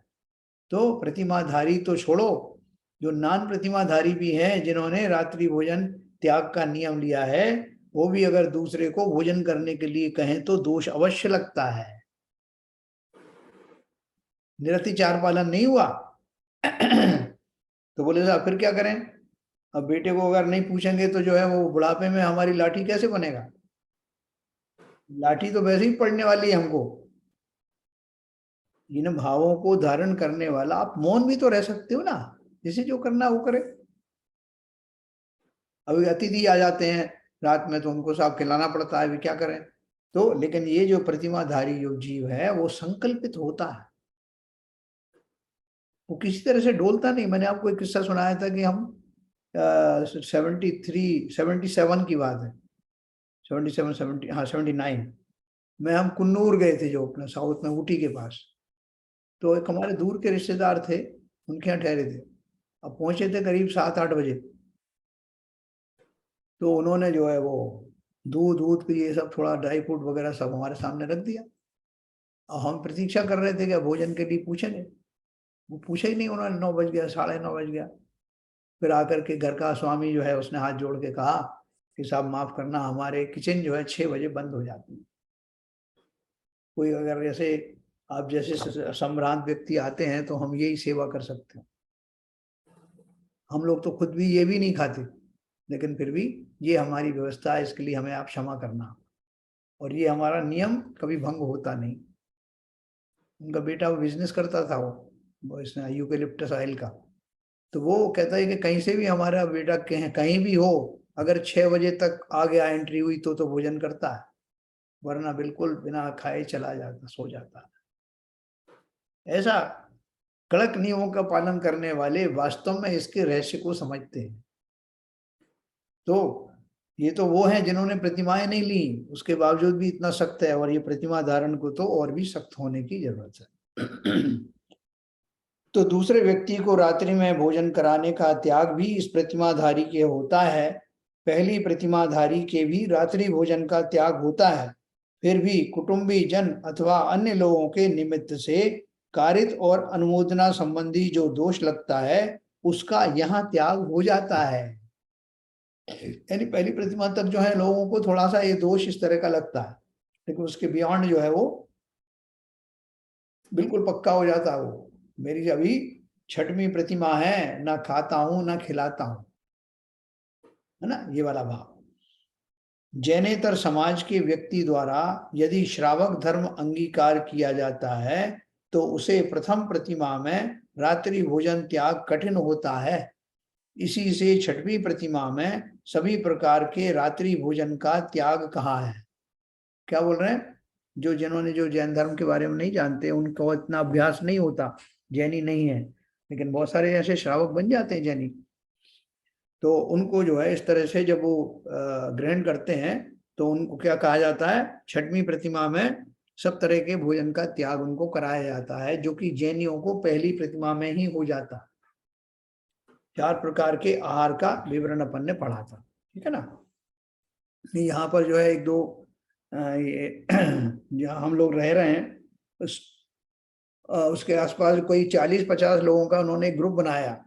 तो प्रतिमाधारी तो छोड़ो, जो नान प्रतिमाधारी भी हैं जिन्होंने रात्रि भोजन त्याग का नियम लिया है, वो भी अगर दूसरे को भोजन करने के लिए कहें तो दोष अवश्य लगता है। निरतिचार पालन नहीं हुआ तो बोले साहब फिर क्या करें? अब बेटे को अगर नहीं पूछेंगे तो जो है वो बुढ़ापे में हमारी लाठी कैसे बनेगा? लाठी तो वैसे ही पड़ने वाली है हमको। इन भावों को धारण करने वाला, आप मौन भी तो रह सकते हो ना, जिसे जो करना वो करे। अभी अतिथि आ जाते हैं रात में, तो उनको साफ खिलाना पड़ता है, अभी क्या करें। तो लेकिन ये जो प्रतिमाधारी जो जीव है वो संकल्पित होता है, वो किसी तरह से डोलता नहीं। मैंने आपको एक किस्सा सुनाया था कि हम 77 की बात है, 77 70, हाँ 79 में हम कुन्नूर गए थे, जो अपने साउथ में ऊटी के पास। तो एक हमारे दूर के रिश्तेदार थे, उनके यहाँ ठहरे थे। अब पहुंचे थे करीब 7-8 बजे। तो उन्होंने जो है वो दूध दूध की ये सब थोड़ा ड्राई फ्रूट वगैरह सब हमारे सामने रख दिया। और हम प्रतीक्षा कर रहे थे कि भोजन के लिए पूछेंगे, वो पूछा ही नहीं उन्होंने। 9 बज गया, 9:30 बज गया। फिर आकर के घर का स्वामी जो है उसने हाथ जोड़ के कहा कि साहब माफ करना, हमारे किचन जो है 6 बजे बंद हो जाती है। कोई अगर जैसे आप जैसे संभ्रांत व्यक्ति आते हैं तो हम यही सेवा कर सकते हैं। हम लोग तो खुद भी ये भी नहीं खाते, लेकिन फिर भी ये हमारी व्यवस्था है, इसके लिए हमें आप क्षमा करना। और ये हमारा नियम कभी भंग होता नहीं। उनका बेटा वो बिजनेस करता था, वो इसने यूकेलिप्टस ऑयल का। तो वो कहता है कि कहीं से भी हमारा बेटा कहीं भी हो, अगर 6 बजे तक आ गया, एंट्री हुई तो भोजन करता है, वरना बिल्कुल बिना खाए चला जाता, सो जाता। ऐसा कड़क नियमों का पालन करने वाले वास्तव में इसके रहस्य को समझते हैं। तो ये तो वो हैं जिन्होंने प्रतिमाएं नहीं ली, उसके बावजूद भी इतना सख्त है, और ये प्रतिमा धारण को तो और भी सख्त होने की जरूरत है। तो दूसरे व्यक्ति को रात्रि में भोजन कराने का त्याग भी इस प्रतिमाधारी के होता है। पहली प्रतिमाधारी के भी रात्रि भोजन का त्याग होता है। फिर भी कुटुंबी जन अथवा अन्य लोगों के निमित्त से कारित और अनुमोदना संबंधी जो दोष लगता है, उसका यहाँ त्याग हो जाता है। यानी पहली प्रतिमा तक जो है लोगों को थोड़ा सा ये दोष इस तरह का लगता है, लेकिन उसके बियॉन्ड जो है वो बिल्कुल पक्का हो जाता है। वो मेरी अभी 6वीं प्रतिमा है, ना खाता हूं ना खिलाता हूं, है ना, ये वाला भाव। जैनेतर समाज के व्यक्ति द्वारा यदि श्रावक धर्म अंगीकार किया जाता है तो उसे प्रथम प्रतिमा में रात्रि भोजन त्याग कठिन होता है। इसी से 6वीं प्रतिमा में सभी प्रकार के रात्रि भोजन का त्याग कहा है। क्या बोल रहे हैं? जिन्होंने जो जैन धर्म के बारे में नहीं जानते, उनको इतना अभ्यास नहीं होता, जैनी नहीं है, लेकिन बहुत सारे ऐसे श्रावक बन जाते हैं जैनी। तो उनको जो है इस तरह से जब वो ग्रहण करते हैं तो उनको क्या कहा जाता है, 6वीं प्रतिमा में सब तरह के भोजन का त्याग उनको कराया जाता है, जो कि जैनियों को पहली प्रतिमा में ही हो जाता। 4 प्रकार के आहार का विवरण अपन ने पढ़ा था, ठीक है ना। यहाँ पर जो है एक दो ये जहाँ हम लोग रह रहे हैं उसके आसपास कोई 40-50 लोगों का उन्होंने ग्रुप बनाया,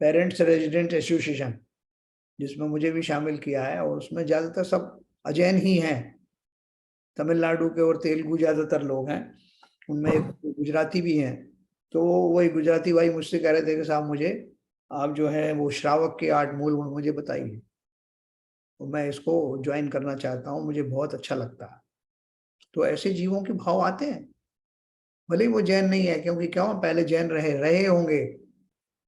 पेरेंट्स रेजिडेंट एसोसिएशन, जिसमें मुझे भी शामिल किया है। और उसमें ज्यादातर सब अजैन ही हैं, तमिलनाडु के और तेलुगु ज्यादातर लोग हैं, उनमें एक गुजराती भी हैं। तो वही गुजराती भाई मुझसे कह रहे थे कि साहब मुझे आप जो है वो श्रावक के 8 मूल गुण मुझे बताइए, तो मैं इसको ज्वाइन करना चाहता हूँ, मुझे बहुत अच्छा लगता है। तो ऐसे जीवों के भाव आते हैं, भले ही वो जैन नहीं है, क्योंकि क्यों, पहले जैन रहे होंगे,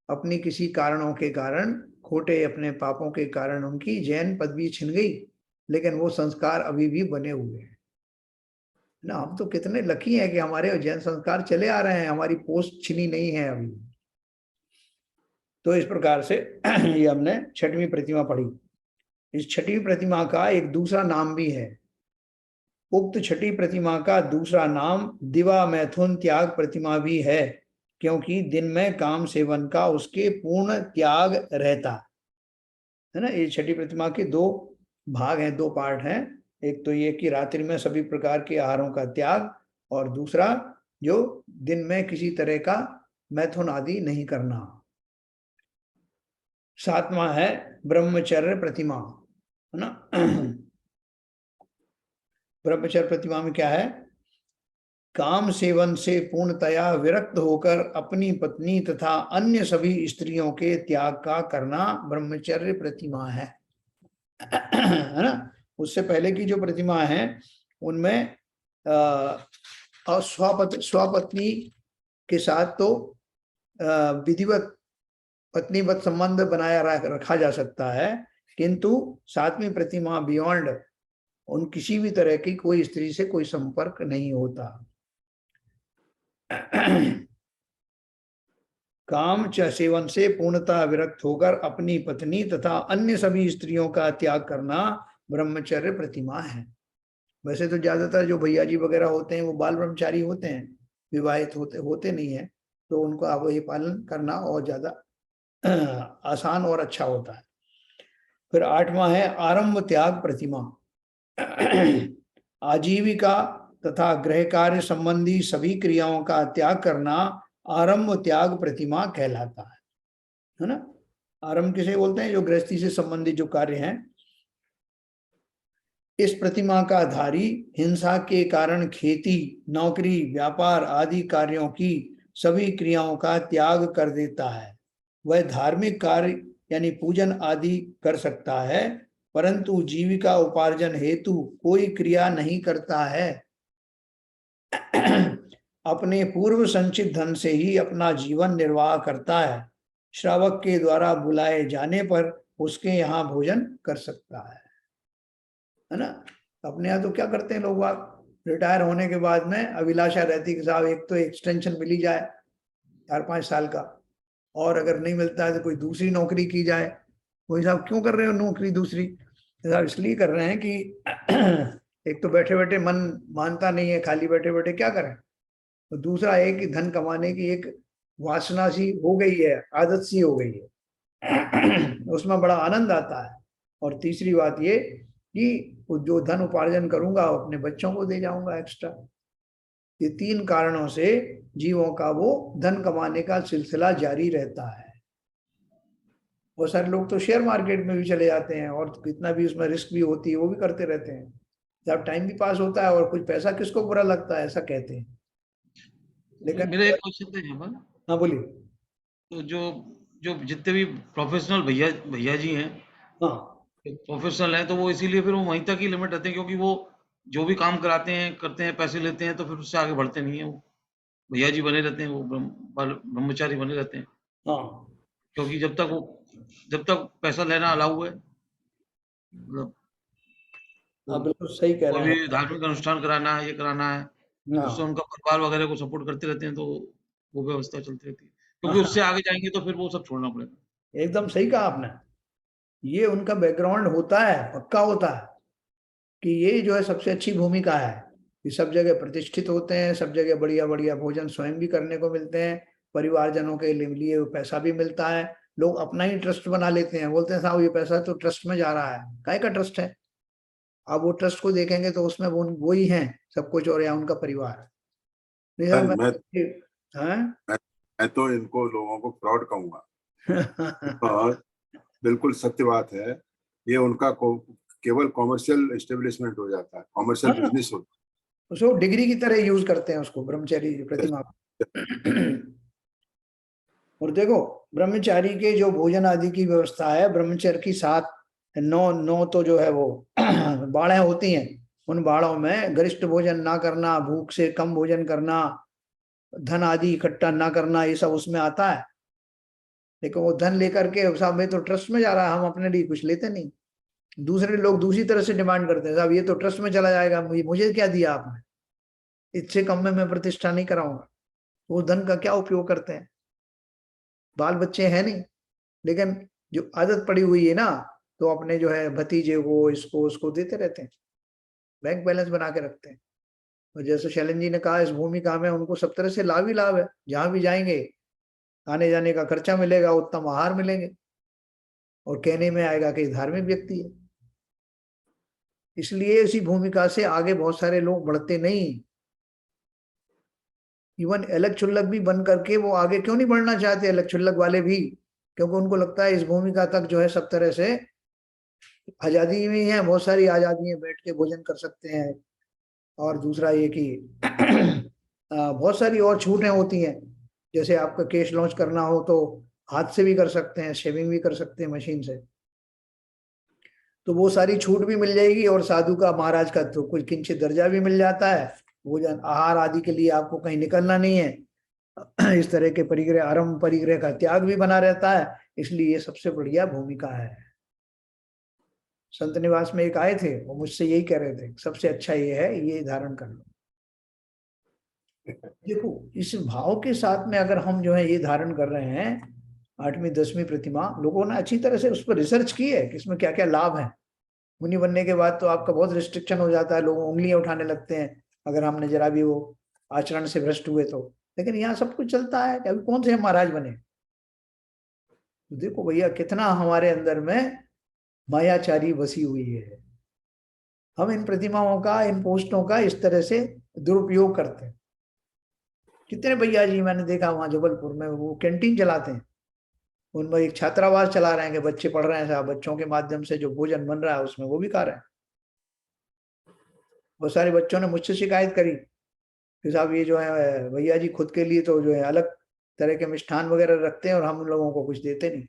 अपनी किसी कारणों के कारण, खोटे अपने पापों के कारण उनकी जैन पदवी छिन गई, लेकिन वो संस्कार अभी भी बने हुए हैं ना। हम तो कितने लकी हैं कि हमारे जैन संस्कार चले आ रहे हैं, हमारी पोस्ट छिनी नहीं है अभी। तो इस प्रकार से ये हमने 6वीं प्रतिमा पढ़ी। इस 6वीं प्रतिमा का एक दूसरा नाम भी है। उक्त 6वीं प्रतिमा का दूसरा नाम दिवा मैथुन त्याग प्रतिमा भी है, क्योंकि दिन में काम सेवन का उसके पूर्ण त्याग रहता है ना। ये 6वीं प्रतिमा के 2 भाग हैं, 2 पार्ट हैं। एक तो ये कि रात्रि में सभी प्रकार के आहारों का त्याग, और दूसरा जो दिन में किसी तरह का मैथुन आदि नहीं करना। 7वां है ब्रह्मचर्य प्रतिमा, है ना। ब्रह्मचर्य प्रतिमा में क्या है, काम सेवन से पूर्णतया विरक्त होकर अपनी पत्नी तथा अन्य सभी स्त्रियों के त्याग का करना ब्रह्मचर्य प्रतिमा है। है ना। उससे पहले की जो प्रतिमा है उनमें स्वपत्नी के साथ तो विधिवत पत्नीवत संबंध बनाया रखा जा सकता है, किंतु सातवीं प्रतिमा बियॉन्ड उन किसी भी तरह की कोई स्त्री से कोई संपर्क नहीं होता। काम सेवन से पूर्णतः विरक्त होकर अपनी पत्नी तथा अन्य सभी स्त्रियों का त्याग करना ब्रह्मचर्य प्रतिमा है। वैसे तो ज्यादातर जो भैया जी वगैरह होते हैं वो बाल ब्रह्मचारी होते हैं, विवाहित होते नहीं है, तो उनको अब ये पालन करना और ज्यादा आसान और अच्छा होता है। फिर 8वां है आरंभ त्याग प्रतिमा। आजीविका तथा गृह कार्य संबंधी सभी क्रियाओं का त्याग करना आरंभ त्याग प्रतिमा कहलाता है ना। आरंभ किसे बोलते हैं? जो गृहस्थी से संबंधित जो कार्य हैं। इस प्रतिमा का धारी हिंसा के कारण खेती, नौकरी, व्यापार आदि कार्यों की सभी क्रियाओं का त्याग कर देता है। वह धार्मिक कार्य यानी पूजन आदि कर सकता है, परंतु जीविका उपार्जन हेतु कोई क्रिया नहीं करता है। अपने पूर्व संचित धन से ही अपना जीवन निर्वाह करता है। श्रावक के द्वारा बुलाए जाने पर उसके यहाँ भोजन कर सकता है ना। अपने यहाँ तो क्या करते हैं लोग, आप रिटायर होने के बाद में अभिलाषा रहती कि साहब एक तो एक्सटेंशन मिली जाए 4-5 साल का, और अगर नहीं मिलता है तो कोई दूसरी नौकरी की जाए। वही साहब क्यों कर रहे हो नौकरी दूसरी? साहब इसलिए कर रहे हैं कि एक तो बैठे बैठे मन मानता नहीं है, खाली बैठे बैठे क्या करें, तो दूसरा है कि धन कमाने की एक वासना सी हो गई है, आदत सी हो गई है, उसमें बड़ा आनंद आता है। और तीसरी बात ये कि जो धन उपार्जन करूंगा अपने बच्चों को दे जाऊंगा एक्स्ट्रा। ये 3 कारणों से जीवों का वो धन कमाने का सिलसिला जारी रहता है। बहुत सारे लोग तो शेयर मार्केट में भी चले जाते हैं और कितना भी उसमें रिस्क भी होती है वो भी करते रहते हैं, जब टाइम भी पास होता है और कुछ पैसा किसको बुरा लगता है ऐसा कहते हैं। लेकिन मेरा एक क्वेश्चन था यहाँ पर। हाँ बोलिए। तो जो जो जितने भी प्रोफेशनल भैया भैया जी हैं, हाँ प्रोफेशनल हैं, तो वो इसीलिए फिर वो वहीं तक ही लिमिट रहते हैं, क्योंकि वो जो भी काम कराते हैं, करते हैं, पैसे लेते हैं, तो फिर उससे आगे बढ़ते नहीं है। वो भैया जी बने रहते हैं, वो ब्रह्मचारी बने रहते हैं, हाँ क्योंकि जब तक पैसा लेना अलाउ है, मतलब हाँ वो बिल्कुल सही कह कोई रहे हैं। भी धार्मिक अनुष्ठान कराना है, ये कराना है, तो उससे हाँ उनका परिवार वगैरह को सपोर्ट करते रहते हैं, तो वो व्यवस्था चलती रहती है। क्योंकि हाँ उससे आगे जाएंगे तो फिर वो सब छोड़ना पड़ेगा। एकदम सही कहा आपने। ये उनका बैकग्राउंड होता है, पक्का होता है कि ये जो है सबसे अच्छी भूमिका है कि सब जगह प्रतिष्ठित होते हैं, सब जगह बढ़िया बढ़िया भोजन स्वयं भी करने को मिलते हैं, परिवारजनों के लिए पैसा भी मिलता है। लोग अपना ही ट्रस्ट बना लेते हैं, बोलते हैं साहब ये पैसा तो ट्रस्ट में जा रहा है। काय का ट्रस्ट है? आप वो ट्रस्ट को देखेंगे तो उसमें वो ही है सब कुछ, और या उनका परिवार। नहीं साहब मैं हाँ मैं तो इनको लोगों को फ्रॉड कहूंगा। और बिल्कुल सत्य बात है, ये उनका केवल कॉमर्शियल एस्टेब्लिशमेंट हो जाता है, कॉमर्शियल हाँ, बिजनेस होता उसको डिग्री की तरह यूज करते हैं उसको, ब्रह्मचारी है। प्रतिमा। और देखो ब्रह्मचारी के जो भोजन आदि की व्यवस्था है, ब्रह्मचर्य की 7 9 9 तो जो है वो बाड़ें होती हैं। उन बाड़ों में गरिष्ठ भोजन ना करना, भूख से कम भोजन करना, धन आदि इकट्ठा ना करना, ये सब उसमें आता है। लेकिन वो धन लेकर के साहब मैं तो ट्रस्ट में जा रहा है, हम अपने लिए कुछ लेते नहीं। दूसरे लोग दूसरी तरह से डिमांड करते हैं, साहब ये तो ट्रस्ट में चला जाएगा, मुझे क्या दिया आपने, इससे कम में मैं प्रतिष्ठा नहीं कराऊंगा। वो धन का क्या उपयोग करते हैं? बाल बच्चे हैं नहीं, लेकिन जो आदत पड़ी हुई है ना, तो अपने जो है भतीजे को इसको उसको देते रहते हैं, बैंक बैलेंस बना के रखते हैं। और जैसे शैलन जी ने कहा, इस भूमिका में उनको सब तरह से लाभ ही लाभ है। जहां भी जाएंगे आने जाने का खर्चा मिलेगा, उत्तम आहार मिलेंगे, और कहने में आएगा कि धार्मिक व्यक्ति है। इसलिए इसी भूमिका से आगे बहुत सारे लोग बढ़ते नहीं। इवन अलग चुल्लक भी बन करके वो आगे क्यों नहीं बढ़ना चाहते, अलग चुल्लक वाले भी, क्योंकि उनको लगता है इस भूमिका तक जो है सब तरह से आजादी में है, बहुत सारी आजादी है, बैठ के भोजन कर सकते हैं। और दूसरा ये कि बहुत सारी और छूटें होती हैं, जैसे आपका केश लॉन्च करना हो तो हाथ से भी कर सकते हैं, शेविंग भी कर सकते हैं मशीन से, तो वो सारी छूट भी मिल जाएगी। और साधु का, महाराज का तो कुछ किंचित दर्जा भी मिल जाता है। भोजन आहार आदि के लिए आपको कहीं निकलना नहीं है। इस तरह के परिग्रह, आरंभ परिग्रह का त्याग भी बना रहता है। इसलिए ये सबसे बढ़िया भूमिका है। संत निवास में एक आए थे, वो मुझसे यही कह रहे थे, सबसे अच्छा ये है, ये धारण कर लो। देखो, इस भाव के साथ में अगर हम जो है ये धारण कर रहे हैं 8वीं 10वीं प्रतिमा, लोगों ने अच्छी तरह से उस पर रिसर्च की है कि इसमें क्या क्या लाभ है। मुनि बनने के बाद तो आपका बहुत रिस्ट्रिक्शन हो जाता है, लोग उंगलियां उठाने लगते हैं अगर हमने जरा भी वो आचरण से भ्रष्ट हुए तो। लेकिन यहाँ सब कुछ चलता है कि अभी कौन से हम महाराज बने। तो देखो भैया, कितना हमारे अंदर में मायाचारी बसी हुई है। हम इन प्रतिमाओं का, इन पोस्टों का इस तरह से दुरुपयोग करते हैं। कितने भैया जी मैंने देखा वहां जबलपुर में, वो कैंटीन चलाते हैं, उनमें एक छात्रावास चला रहे हैं कि बच्चे पढ़ रहे हैं साहब, बच्चों के माध्यम से जो भोजन बन रहा है उसमें वो भी खा रहे हैं। बहुत सारे बच्चों ने मुझसे शिकायत करी कि साहब ये जो है भैया जी खुद के लिए तो जो है अलग तरह के मिष्ठान वगैरह रखते हैं और हम लोगों को कुछ देते नहीं।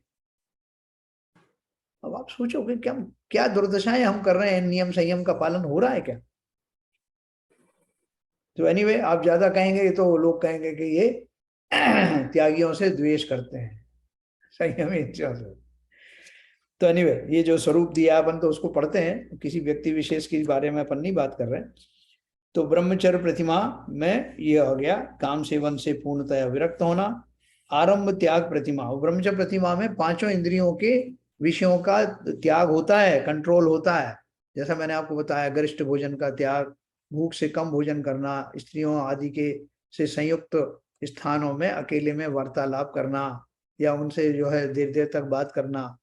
अब आप सोचो कि क्या क्या दुर्दशाएं हम कर रहे हैं, नियम संयम का पालन हो रहा है क्या? तो एनीवे, आप ज्यादा कहेंगे तो लोग कहेंगे कि ये त्यागियों से द्वेष करते हैं, संयमी इच्छा से। तो एनीवे, ये जो स्वरूप दिया अपन तो उसको पढ़ते हैं, किसी व्यक्ति विशेष के बारे में अपन नहीं बात कर रहे हैं। तो ब्रह्मचर्य प्रतिमा में ये हो गया काम सेवन से पूर्णतया विरक्त होना। आरंभ त्याग प्रतिमा, ब्रह्मचर्य प्रतिमा में 5 इंद्रियों के विषयों का त्याग होता है, कंट्रोल होता है। जैसा मैंने आपको बताया, गरिष्ठ भोजन का त्याग, भूख से कम भोजन करना, स्त्रियों आदि के से संयुक्त स्थानों में अकेले में वार्तालाप करना या उनसे जो है देर देर तक बात करना।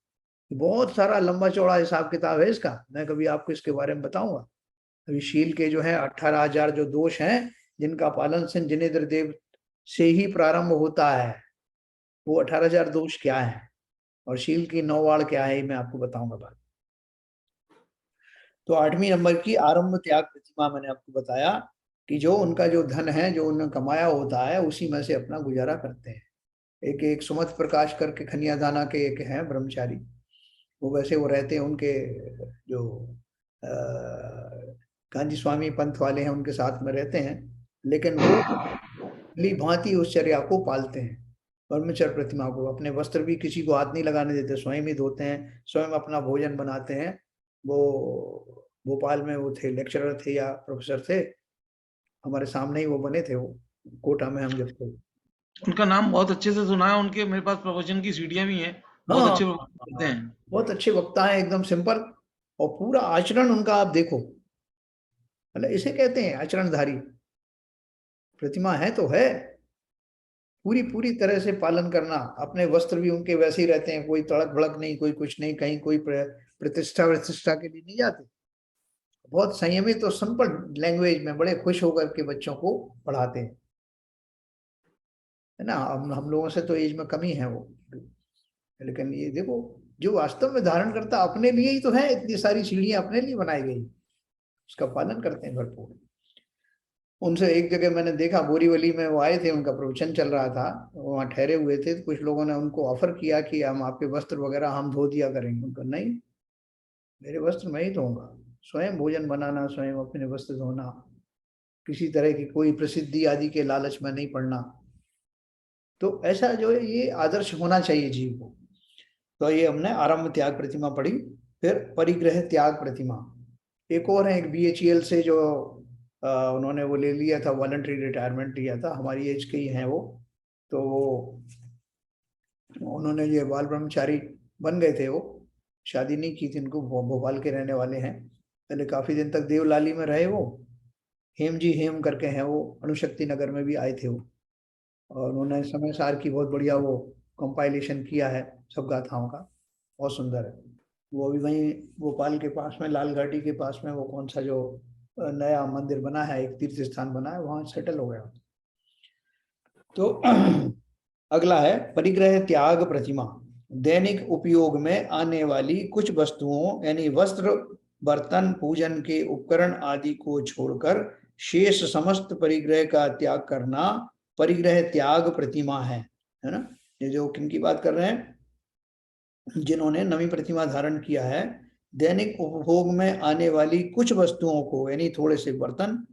बहुत सारा लंबा चौड़ा हिसाब किताब है इसका, मैं कभी आपको इसके बारे में बताऊंगा। अभी शील के जो है 18,000 जो दोष हैं, जिनका पालन संत जिनेन्द्र देव से ही प्रारंभ होता है, वो 18,000 दोष क्या है और शील की 9 वाड़ क्या है, मैं आपको बताऊंगा बाद। तो 8वीं नंबर की आरंभ त्याग प्रतिमा मैंने आपको बताया कि जो उनका जो धन है, जो उन्होंने कमाया होता है, उसी में से अपना गुजारा करते हैं। एक सुमत प्रकाश करके खनिया दाना के एक हैं ब्रह्मचारी, वो वैसे वो रहते हैं, उनके जो गांधी स्वामी पंथ वाले हैं उनके साथ में रहते हैं, लेकिन वो भली भांति उस चर्या को पालते हैं। ब्रह्मचर्य प्रतिमा को अपने वस्त्र भी किसी को हाथ नहीं लगाने देते, स्वयं ही धोते हैं, स्वयं अपना भोजन बनाते हैं। वो भोपाल में वो थे, लेक्चरर थे या प्रोफेसर थे, हमारे सामने ही वो बने थे, वो कोटा में हम जब थे। उनका नाम बहुत अच्छे से सुना है, उनके मेरे पास प्रवचन की सीडियां भी हैं, बहुत अच्छे बोलते हैं। बहुत अच्छे वक्ता हैं, एकदम सिंपल, और पूरा आचरण उनका आप देखो, मतलब इसे कहते हैं आचरणधारी। प्रतिमा है तो है, पूरी पूरी तरह से पालन करना। अपने वस्त्र भी उनके वैसे ही रहते हैं, कोई तड़क भड़क नहीं, कोई कुछ नहीं, कहीं कोई प्रतिष्ठा के लिए नहीं जाते। बहुत संयमित और सिंपल लैंग्वेज में बड़े खुश होकर के बच्चों को पढ़ाते हैं, है ना। हम लोगों से तो एज में कमी है वो, लेकिन ये देखो, जो वास्तव में धारण करता अपने लिए ही तो है, इतनी सारी सीढ़ियां अपने लिए बनाई गई, उसका पालन करते हैं भरपूर। उनसे एक जगह मैंने देखा, बोरीवली में वो आए थे, उनका प्रवचन चल रहा था, वहाँ ठहरे हुए थे, तो कुछ लोगों ने उनको ऑफर किया कि हम आपके वस्त्र वगैरह हम धो दिया करेंगे। उनका नहीं, मेरे वस्त्र मैं ही धोऊंगा, स्वयं भोजन बनाना, स्वयं अपने वस्त्र धोना, किसी तरह की कोई प्रसिद्धि आदि के लालच में नहीं पड़ना। तो ऐसा जो है ये आदर्श होना चाहिए जीव को। तो ये हमने आरंभ त्याग प्रतिमा पढ़ी। फिर परिग्रह त्याग प्रतिमा, एक और है, एक BHEL से जो उन्होंने वो ले लिया था, वॉलंटरी रिटायरमेंट लिया था, हमारी एज के ही हैं वो। तो उन्होंने ये बाल ब्रह्मचारी बन गए थे, वो शादी नहीं की थी, उनको भोपाल के रहने वाले हैं, पहले काफी दिन तक देवलाली में रहे वो। हेम जी हेम करके हैं वो, अणुशक्ति नगर में भी आए थे वो, और उन्होंने समय सार की बहुत बढ़िया वो कंपाइलेशन किया है सब गाथाओं का, बहुत सुंदर है वो। भी वहीं भोपाल के पास में, लाल घाटी के पास में, वो कौन सा जो नया मंदिर बना है, एक तीर्थ स्थान बना है, वहां सेटल हो गया। तो अगला है परिग्रह त्याग प्रतिमा, दैनिक उपयोग में आने वाली कुछ वस्तुओं यानी वस्त्र, बर्तन, पूजन के उपकरण आदि को छोड़कर शेष समस्त परिग्रह का त्याग करना परिग्रह त्याग प्रतिमा है ना। ये जो किनकी बात कर रहे हैं, जिन्होंने नवी प्रतिमा धारण किया है, दैनिक उपभोग में आने वाली कुछ वस्तुओं को, यानी थोड़े से बर्तन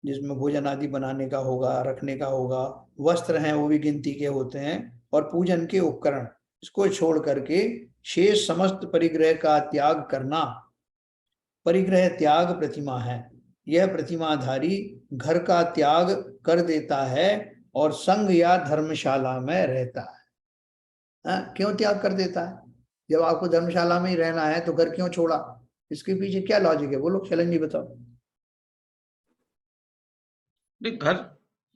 जिसमें भोजन आदि बनाने का होगा, रखने का होगा, वस्त्र हैं वो भी गिनती के होते हैं, और पूजन के उपकरण, इसको छोड़ करके शेष समस्त परिग्रह का त्याग करना परिग्रह त्याग प्रतिमा है। यह प्रतिमाधारी घर का त्याग कर देता है और संघ या धर्मशाला में रहता है। क्यों त्याग कर देता है? जब आपको धर्मशाला में ही रहना है तो घर क्यों छोड़ा? इसके पीछे क्या लॉजिक है? बोलो शैलन जी, बताओ। नहीं, घर,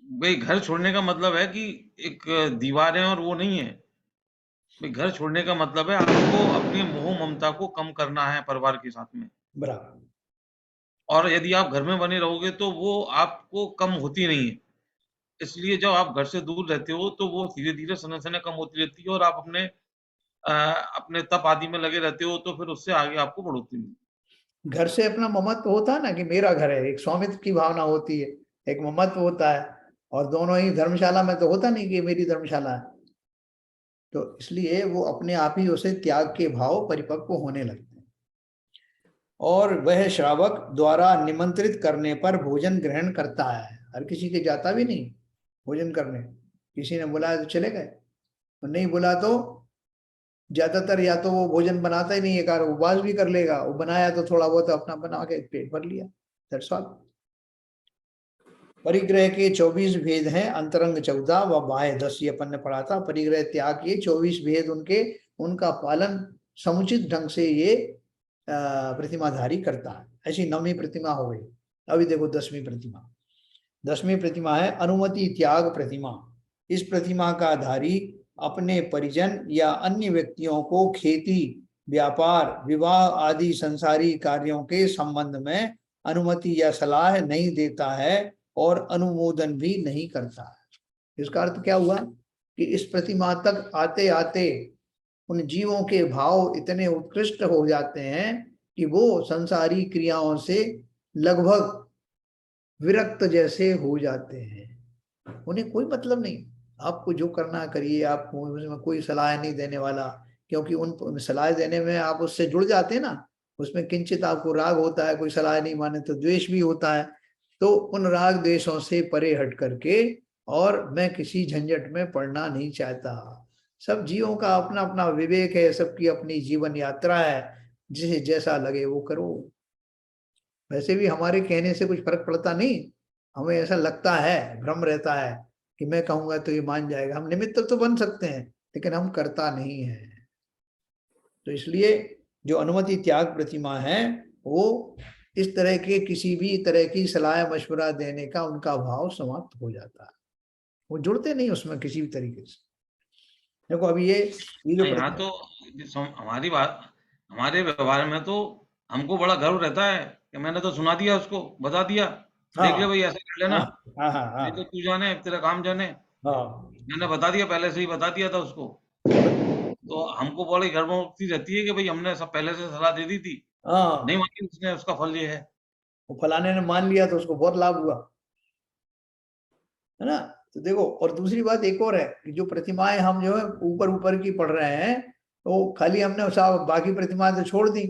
भाई घर छोड़ने का मतलब है कि एक दीवार है और वो नहीं है। भाई घर छोड़ने का मतलब है आपको अपनी मोह ममता को कम करना है परिवार के साथ में। बराबर। और यदि आप घर में बने रहोगे तो वो आपको कम होती नहीं है। इसलिए जब आप घर से दूर रहते हो तो वो धीरे-धीरे समय-समय कम होती रहती है और आप अपने तप आदि में लगे रहते हो, तो फिर उससे आगे आपको बढ़ोतरी मिलती है। घर से अपना ममत्व होता है ना, कि मेरा घर है, एक स्वामित्व की भावना होती है, एक ममत्व होता है। और दोनों ही धर्मशाला में तो होता नहीं कि मेरी धर्मशाला है। तो इसलिए वो अपने आप ही उसे त्याग के भाव परिपक्व होने लगते हैं। और वह श्रावक द्वारा निमंत्रित करने पर भोजन ग्रहण करता है। हर किसी के जाता भी नहीं भोजन करने, किसी ने बुलाया तो चले गए, और नहीं बुला तो ज्यादातर या तो वो भोजन बनाता ही नहीं है, कार उपवास भी कर लेगा, वो बनाया तो थोड़ा बहुत अपना बना के पेट भर लिया, दैट्स ऑल। परिग्रह के 24 भेद हैं, अंतरंग 14 व बाह्य 10, ये अपन ने पढ़ा था। परिग्रह त्याग के 24 भेद उनका पालन समुचित ढंग से ये प्रतिमाधारी करता है। ऐसी 9वीं प्रतिमा हो गई। अभी देखो 10वीं प्रतिमा। 10वीं प्रतिमा है अनुमति त्याग प्रतिमा। इस प्रतिमा का धारी अपने परिजन या अन्य व्यक्तियों को खेती, व्यापार, विवाह आदि संसारी कार्यों के संबंध में अनुमति या सलाह नहीं देता है और अनुमोदन भी नहीं करता है। इसका अर्थ क्या हुआ कि इस प्रतिमा तक आते आते उन जीवों के भाव इतने उत्कृष्ट हो जाते हैं कि वो संसारी क्रियाओं से लगभग विरक्त जैसे हो जाते हैं। उन्हें कोई मतलब नहीं, आपको जो करना करिए, आपको उसमें कोई सलाह नहीं देने वाला, क्योंकि उन सलाह देने में आप उससे जुड़ जाते हैं ना, उसमें किंचित आपको राग होता है, कोई सलाह नहीं माने तो द्वेष भी होता है। तो उन राग द्वेषों से परे हट करके, और मैं किसी झंझट में पड़ना नहीं चाहता। सब जीवों का अपना अपना विवेक है, सबकी अपनी जीवन यात्रा है, जिसे जैसा लगे वो करो। वैसे भी हमारे कहने से कुछ फर्क पड़ता नहीं, हमें ऐसा लगता है, भ्रम रहता है कि मैं कहूंगा तो ये मान जाएगा। हम निमित्त तो बन सकते हैं, लेकिन हम करता नहीं है। तो इसलिए जो अनुमति त्याग प्रतिमा है, वो इस तरह के किसी भी तरह की सलाह मशवरा देने का उनका भाव समाप्त हो जाता है। वो जुड़ते नहीं उसमें किसी भी तरीके से। देखो अभी ये जो यहाँ तो हमारे व्यवहार में तो हमको बड़ा गर्व रहता है कि मैंने तो सुना दिया, उसको बता दिया, देख ले हाँ भाई ऐसा कर लेना, हाँ हाँ हाँ नहीं तो हाँ तू जाने, तेरा काम जाने। हाँ। मैंने बता दिया, पहले से ही बता दिया था उसको। तो हमको बड़ी गर्वोक्ति रहती है कि भाई हमने सब पहले से सलाह दे दी थी, नहीं हाँ, मानी उसने, उसका फल ये है। वो फलाने ने मान लिया तो उसको बहुत लाभ हुआ, है ना। तो देखो, और दूसरी बात एक और है कि जो प्रतिमाएं हम जो है ऊपर ऊपर की पढ़ रहे हैं, तो खाली हमने सब बाकी प्रतिमाएं तो छोड़ दी,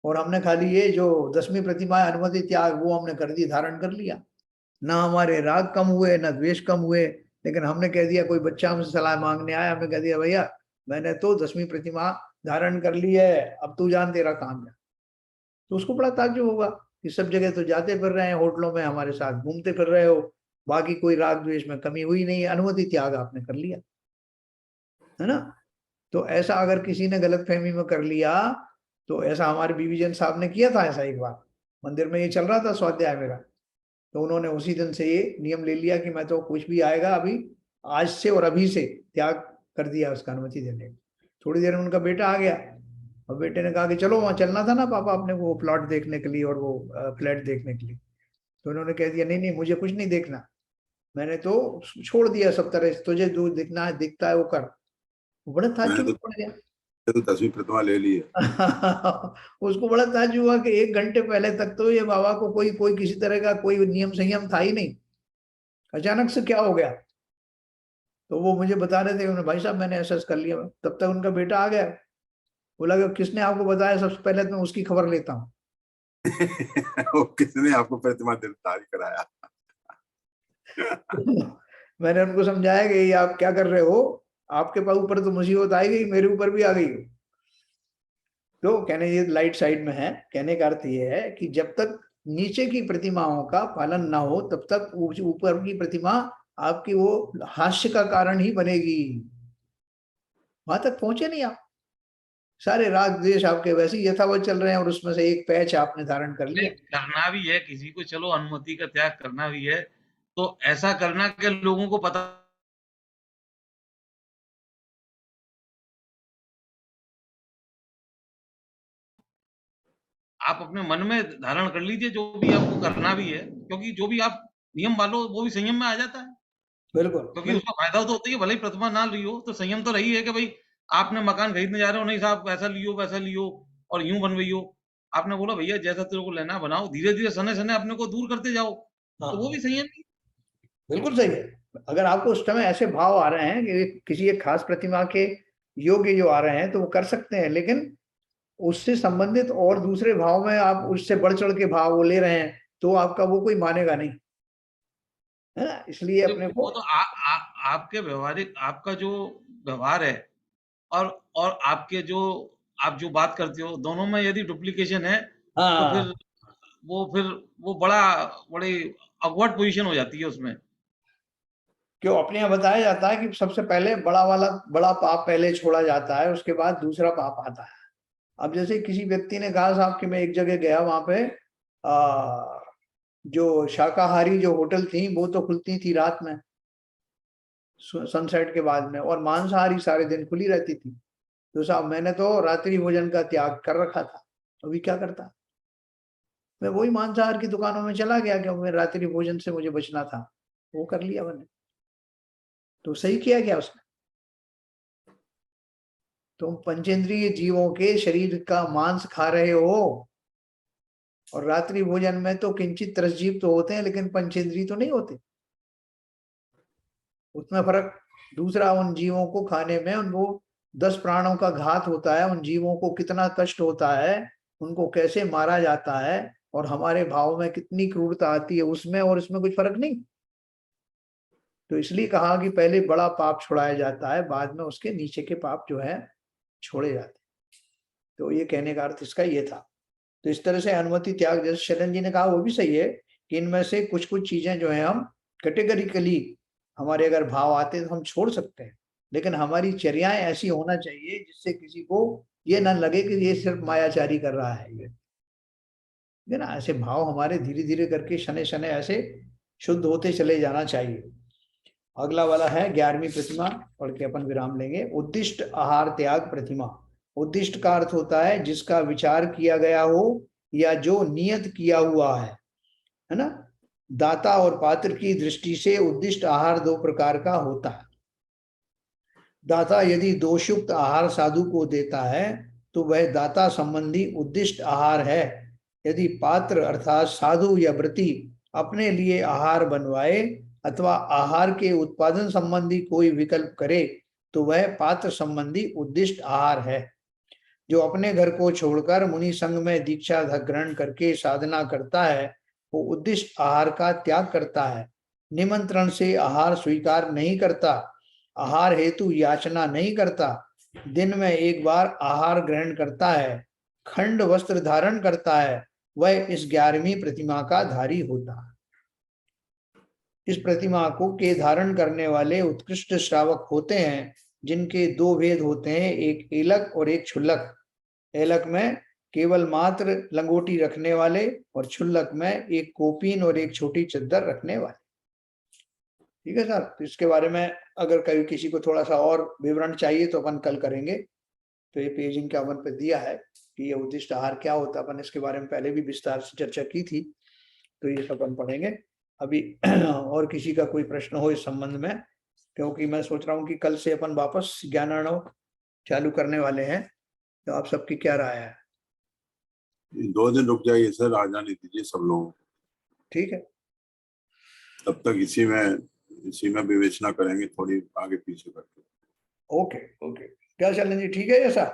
और हमने खाली ये जो 10वीं प्रतिमा है अनुमति त्याग, वो हमने कर दी, धारण कर लिया। ना हमारे राग कम हुए, ना द्वेष कम हुए, लेकिन हमने कह दिया, कोई बच्चा हमसे सलाह मांगने आया, हमने कह दिया भैया मैंने तो 10वीं प्रतिमा धारण कर ली है, अब तू जान, तेरा काम है। तो उसको बड़ा ताज्जुब होगा कि सब जगह तो जाते फिर रहे हैं, होटलों में हमारे साथ घूमते फिर रहे हो, बाकी कोई राग द्वेष में कमी हुई नहीं है, अनुमति त्याग आपने कर लिया, है ना। तो ऐसा अगर किसी ने गलतफहमी में कर लिया, तो ऐसा हमारे बीबी जन साहब ने किया था। ऐसा एक बार मंदिर में ये चल रहा था स्वाध्याय मेरा, तो उन्होंने उसी दिन से ये नियम ले लिया कि मैं तो कुछ भी आएगा अभी आज से और अभी से त्याग कर दिया उसका अनुमति देने। थोड़ी देर में उनका बेटा आ गया, और बेटे ने कहा कि चलो वहां चलना था ना पापा अपने को प्लॉट देखने के लिए और वो फ्लैट देखने के लिए। तो उन्होंने कह दिया नहीं नहीं, मुझे कुछ नहीं देखना, मैंने तो छोड़ दिया सब तरह से, तुझे जो दिखना है दिखता है वो कर। वो बड़ा मैं ताज्जुब तो में पड़ गया। तो 10वीं प्रतिमा ले ली है। उसको बड़ा ताज्जुब हुआ कि 1 घंटे पहले तक तो ये बाबा को कोई कोई किसी तरह का कोई नियम संयम था ही नहीं, अचानक से क्या हो गया। तो वो मुझे बता रहे थे, उन्होंने भाई साहब मैंने ऐसा कर लिया। तब तक उनका बेटा आ गया, बोला कि किसने आपको बताया, सबसे पहले तो मैं उसकी खबर लेता हूँ। वो किसने आपको प्रतिमा धारी कराया? मैंने उनको समझाया कि ये आप क्या कर रहे हो, आपके पास ऊपर तो मुसीबत आई गई, मेरे ऊपर भी आ गई। तो कहने ये लाइट साइड में है, कहने का अर्थ ये है कि जब तक नीचे की प्रतिमाओं का पालन ना हो तब तक ऊपर की प्रतिमा आपकी वो हास्य का कारण ही बनेगी। वहां तक पहुंचे नहीं आप, सारे राग द्वेष आपके वैसे ही यथावत चल रहे हैं और उसमें से एक पैच आपने धारण कर लिया। करना भी है किसी को, चलो अनुमति का त्याग करना भी है, तो ऐसा करना कि लोगों को पता आप अपने मन में धारण कर लीजिए जो भी आपको करना भी है, क्योंकि जो भी आप नियम मानो वो भी संयम में आ जाता है, बिल्कुल क्योंकि उसका फायदा तो होता ही है, भले ही प्रतिमा ना ली हो तो संयम तो रही है कि भाई आपने मकान खरीदने जा रहे हो, नहीं साहब ऐसा लियो वैसा लियो और यूं बनवाइयो, आपने बोला भैया जैसा तेरे को लेना बनाओ, धीरे धीरे सने सने अपने को दूर करते जाओ, तो वो भी संयम ही। बिल्कुल सही है। अगर आपको उस समय ऐसे भाव आ रहे हैं कि किसी एक खास प्रतिमा के योग्य जो आ रहे हैं तो वो कर सकते हैं, लेकिन उससे संबंधित और दूसरे भाव में आप उससे बढ़ चढ़ के भाव वो ले रहे हैं तो आपका वो कोई मानेगा नहीं, है ना। इसलिए अपने को वो तो आपके व्यवहारिक आपका जो व्यवहार है और आपके जो आप जो बात करते हो दोनों में यदि डुप्लीकेशन है तो हाँ फिर वो बड़ी awkward पोजीशन हो जाती है उसमें। क्यों अपने यहाँ बताया जाता है कि सबसे पहले बड़ा पाप पहले छोड़ा जाता है, उसके बाद दूसरा पाप आता है। अब जैसे किसी व्यक्ति ने कहा साहब कि मैं एक जगह गया, वहां पे जो शाकाहारी जो होटल थी वो तो खुलती थी रात में सनसेट के बाद में, और मांसाहारी सारे दिन खुली रहती थी। तो साहब मैंने तो रात्रि भोजन का त्याग कर रखा था, अभी क्या करता, मैं वही मांसाहार की दुकानों में चला गया क्योंकि रात्रि भोजन से मुझे बचना था, वो कर लिया मैंने, तो सही किया गया उसने। तुम पंचेंद्रिय जीवों के शरीर का मांस खा रहे हो, और रात्रि भोजन में तो किंचित तरसजीव तो होते हैं लेकिन पंचेंद्रिय तो नहीं होते, उसमें फर्क। दूसरा, उन जीवों को खाने में उनको 10 प्राणों का घात होता है, उन जीवों को कितना कष्ट होता है, उनको कैसे मारा जाता है, और हमारे भाव में कितनी क्रूरता आती है उसमें और इसमें कुछ फर्क नहीं। तो इसलिए कहा कि पहले बड़ा पाप छुड़ाया जाता है, बाद में उसके नीचे के पाप जो है छोड़े जाते हैं। तो ये कहने का अर्थ इसका ये था। तो इस तरह से अनुमति त्याग, जैसे शरण जी ने कहा वो भी सही है कि इनमें से कुछ कुछ चीजें जो है हम कैटेगरिकली हमारे अगर भाव आते हैं तो हम छोड़ सकते हैं, लेकिन हमारी चर्याएं ऐसी होना चाहिए जिससे किसी को ये ना लगे कि ये सिर्फ मायाचारी कर रहा है ये ना। ऐसे भाव हमारे धीरे धीरे करके शनै शनै ऐसे शुद्ध होते चले जाना चाहिए। अगला वाला है 11वीं प्रतिमा, पढ़ के अपन विराम लेंगे। उद्दिष्ट आहार त्याग प्रतिमा। उद्दिष्ट का अर्थ होता है जिसका विचार किया गया हो या जो नियत किया हुआ है ना। दाता और पात्र की दृष्टि से उद्दिष्ट आहार 2 प्रकार का होता है। दाता यदि दोषयुक्त आहार साधु को देता है तो वह दाता संबंधी उद्दिष्ट आहार है। यदि पात्र अर्थात साधु या व्रती अपने लिए आहार बनवाए अथवा आहार के उत्पादन संबंधी कोई विकल्प करे तो वह पात्र संबंधी उद्दिष्ट आहार है। जो अपने घर को छोड़कर मुनि संघ में दीक्षा ग्रहण करके साधना करता है वो उद्दिष्ट आहार का त्याग करता है। निमंत्रण से आहार स्वीकार नहीं करता, आहार हेतु याचना नहीं करता, दिन में एक बार आहार ग्रहण करता है, खंड वस्त्र धारण करता है, वह इस 11वीं प्रतिमा का धारी होता है। इस प्रतिमा को के धारण करने वाले उत्कृष्ट श्रावक होते हैं जिनके 2 भेद होते हैं, एक एलक और एक क्षुल्लक। एलक में केवल मात्र लंगोटी रखने वाले और क्षुल्लक में एक कोपीन और एक छोटी चद्दर रखने वाले। ठीक है सर, तो इसके बारे में अगर कभी किसी को थोड़ा सा और विवरण चाहिए तो अपन कल करेंगे। तो ये पेजिंग का अपन पे दिया है कि ये उद्दिष्ट आहार क्या होता है, अपन इसके बारे में पहले भी विस्तार से चर्चा की थी, तो ये सब अपन पढ़ेंगे। अभी और किसी का कोई प्रश्न हो इस संबंध में, क्योंकि मैं सोच रहा हूँ कि कल से अपन वापस ज्ञानार्णव चालू करने वाले हैं। तो आप सबकी क्या राय है? 2 दिन रुक जाइए सर, आ जाने दीजिए सब लोगों को। ठीक है, तब तक इसी में विवेचना करेंगे, थोड़ी आगे पीछे करके। Okay okay. क्या चलें जी, ठीक है ऐसा?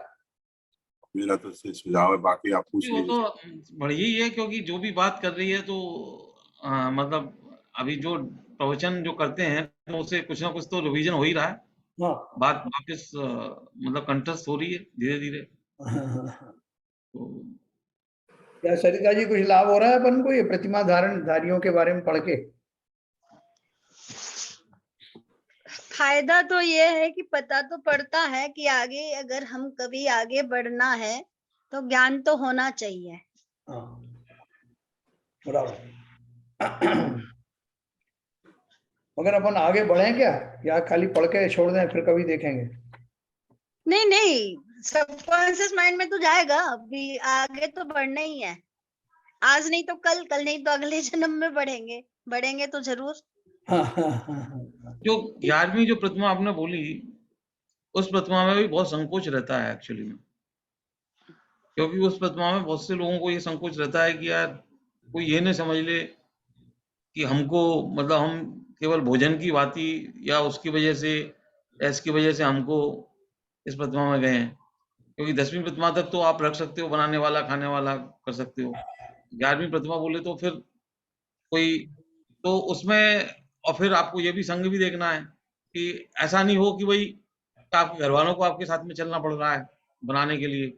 मेरा तो सुझाव है, बाकी आप पूछ वो लीजिए। तो बढ़िया ही है, क्योंकि जो भी बात कर रही है तो मतलब अभी जो प्रवचन जो करते हैं तो उससे कुछ ना कुछ तो रिवीजन हो ही रहा है, हाँ बात वापस मतलब कंठस्थ हो रही है धीरे धीरे। तो क्या सरिता जी कुछ लाभ हो रहा है अपन को ये प्रतिमा धारियों के बारे में पढ़ के? फायदा तो ये है कि पता तो पड़ता है कि आगे अगर हम कभी आगे बढ़ना है तो ज्ञान तो होना चाहिए। हाँ बराबर। मगर अपन आगे बढ़े क्या, या खाली पढ़ के छोड़ दें फिर कभी देखेंगे? नहीं नहीं, सबकॉन्शियस माइंड में तो जाएगा, अभी आगे तो बढ़ना ही है। आज नहीं तो कल, कल नहीं तो अगले जन्म में बढ़ेंगे, बढ़ेंगे तो जरूर। जो 11वीं जो प्रतिमा आपने बोली, उस प्रतिमा में भी बहुत संकोच रहता है एक्चुअली में, क्योंकि उस प्रतिमा में बहुत से लोगों को ये संकोच रहता है कि यार कोई ये नहीं समझ ले कि हमको मतलब हम केवल भोजन की भांति या उसकी वजह से या इसकी वजह से हमको इस प्रतिमा में गए हैं, क्योंकि 10वीं प्रतिमा तक तो आप रख सकते हो, बनाने वाला खाने वाला कर सकते हो। 11वीं प्रतिमा बोले तो फिर कोई तो उसमें, और फिर आपको ये भी संग भी देखना है कि ऐसा नहीं हो कि भाई आपके घर वालों को आपके साथ में चलना पड़ रहा है बनाने के लिए।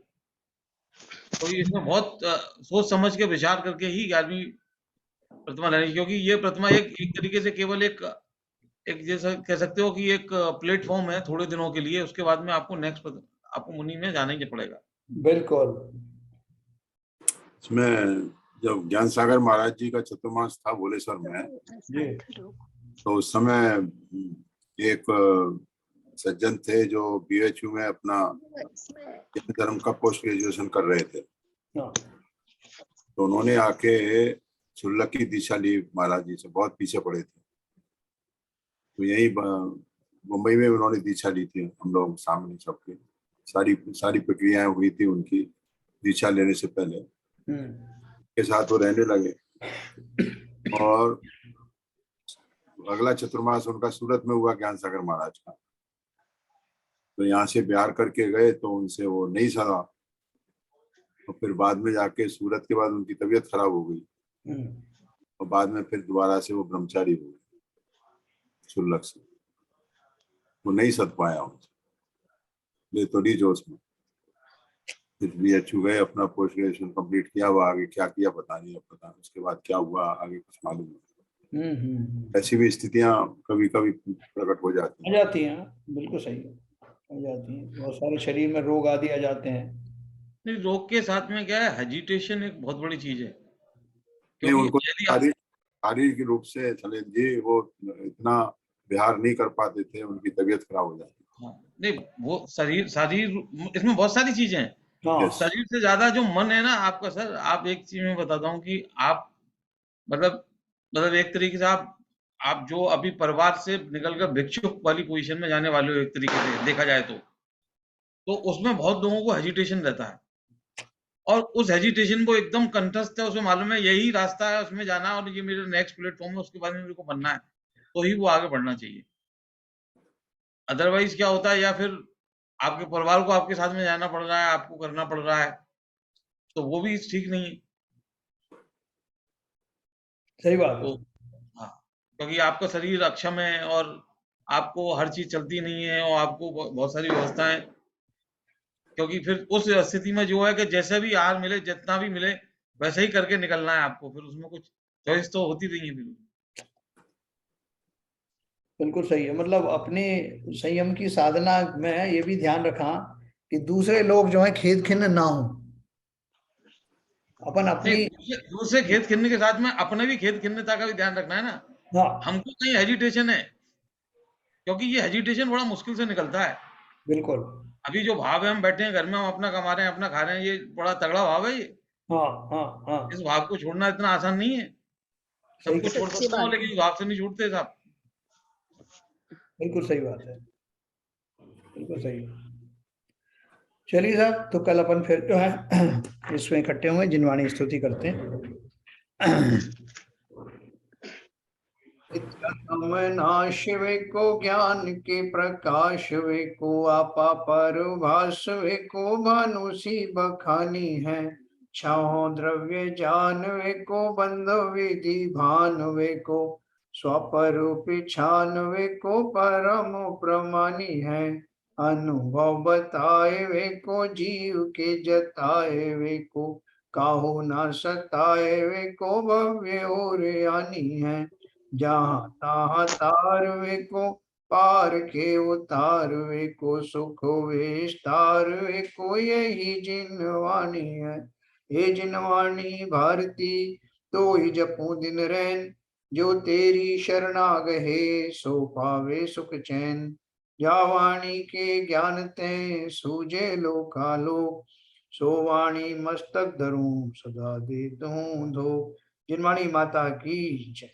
तो इसमें बहुत सोच समझ के विचार करके ही 11वीं प्रतिमा लेनी, क्योंकि ये प्रतिमा एक एक तरीके से केवल एक एक जैसा कह सकते हो कि एक प्लेटफॉर्म है थोड़े दिनों के लिए, उसके बाद में आपको नेक्स्ट आपको मुनि में जाना ही पड़ेगा। बिल्कुल। इसमें जब ज्ञान सागर महाराज जी का चतुर्मास था भोलेश्वर में, जी तो उस समय एक सज्जन थे जो BHU में अपना जैन धर्म का पोस्ट ग्रेजुएशन कर रहे थे। हाँ तो उन्होंने आके शुल्लक की दीक्षा ली महाराज जी से, बहुत पीछे पड़े थे। तो यही मुंबई में उन्होंने दीक्षा ली थी, हम लोग सामने सबके सारी प्रक्रियाएं हुई थी उनकी दीक्षा लेने से पहले। के साथ वो रहने लगे, और अगला चतुर्मास उनका सूरत में हुआ ज्ञान सागर महाराज का। तो यहाँ से बिहार करके गए तो उनसे वो नहीं सधा, और फिर बाद में जाके सूरत के बाद उनकी तबीयत खराब हो गई, और बाद में फिर दोबारा से वो ब्रह्मचारी हो गए शुल्लक से, वो नहीं सध पाया उनसे, तो डी जोश में फिर BHU गए, अपना पोस्ट ग्रेजुएशन कंप्लीट किया। वो आगे क्या किया पता नहीं, अब पता नहीं उसके बाद क्या हुआ आगे कुछ मालूम नहीं। ऐसी भी स्थितियां कभी कभी प्रकट हो जाती आ हैं। जाती हैं, बिल्कुल सही है, आ जाती हैं। बहुत सारे शरीर में रोग आदि आ जाते हैं। नहीं, रोग के साथ में क्या है, हेजिटेशन एक बहुत बड़ी चीज है, नहीं, क्योंकि उनको यदि आप शारीरिक रूप से चले जी, वो इतना बिहार नहीं कर पाते थे, उनकी तबीयत खराब हो जाती। हाँ, नहीं वो शरीर शरीर इसमें बहुत सारी चीजें हैं। हाँ यस, शरीर से ज्यादा जो मन है ना आपका, सर आप एक चीज मैं बताता हूँ कि आप मतलब एक तरीके से आप जो अभी परिवार से निकलकर भिक्षुक वाली पोजीशन में जाने वाले हो, एक तरीके से देखा जाए तो उसमें बहुत लोगों को हेजिटेशन रहता है, और उस हेजिटेशन को एकदम कंठस्थ है, उसमें मालूम है यही रास्ता है, उसमें जाना है और ये मेरा नेक्स्ट प्लेटफॉर्म है, उसके बाद में मेरे को बनना है, तो ही वो आगे बढ़ना चाहिए। अदरवाइज क्या होता है, या फिर आपके परिवार को आपके साथ में जाना पड़ रहा है, आपको करना पड़ रहा है, तो वो भी ठीक नहीं है। सही बात तो है। हाँ, क्योंकि आपका शरीर अक्षम है और आपको हर चीज चलती नहीं है, और आपको बहुत सारी व्यवस्थाएं, क्योंकि फिर उस स्थिति में जो है कि जैसे भी आहार मिले, जितना भी मिले वैसे ही करके निकलना है आपको, फिर उसमें कुछ चॉइस तो होती नहीं है फिर। बिल्कुल सही है। मतलब अपने संयम की साधना में ये भी ध्यान रखा कि दूसरे लोग जो है खेद खिन्न ना हो। अपन नहीं, अपनी दूसरे खेत खिलने के साथ में अपने भी खेत खिलनेता का भी ध्यान रखना है ना। हाँ हमको कहीं हेजिटेशन है, क्योंकि ये हेजिटेशन बड़ा मुश्किल से निकलता है। बिल्कुल। अभी जो भाव है, हम बैठे हैं घर में, हम अपना कमा रहे हैं, अपना खा रहे हैं, ये बड़ा तगड़ा भाव है ये। हाँ हाँ हाँ इस भाव को छोड़ना इतना आसान नहीं है। सही, सब कुछ छोड़ सच्ची सकता हूँ, बात लेकिन है। इस भाव से नहीं छूटते साहब। बिल्कुल सही बात है, बिल्कुल सही। चलिए साहब, तो कल अपन फिर जो है इसमें इकट्ठे होंगे, जिनवाणी स्तुति करते हैं। नाश वे को ज्ञान के प्रकाश वे को आपा पर भास वे को भानुसी बखानी है। छाओ द्रव्य जान वे को बंध विधि भान वे को स्वरूप छान वे को परम प्रमानी है। अनुभव बताए वे को जीव के जताए वे को काहू ना सताए वे को भव्य और यानी है। जहाँ तहाँ तारवे को पार के उतारवे को सुख विस्तारवे को यही जिनवाणी है। हे जिनवाणी भारती तो ही जपू दिन रैन, जो तेरी शरणाग है सो पावे सुख चैन। जा वाणी के ज्ञान ते सूझे लोकालोक, सो वाणी मस्तक धरूं सदा दे दूं धो। जिनवाणी माता की जय।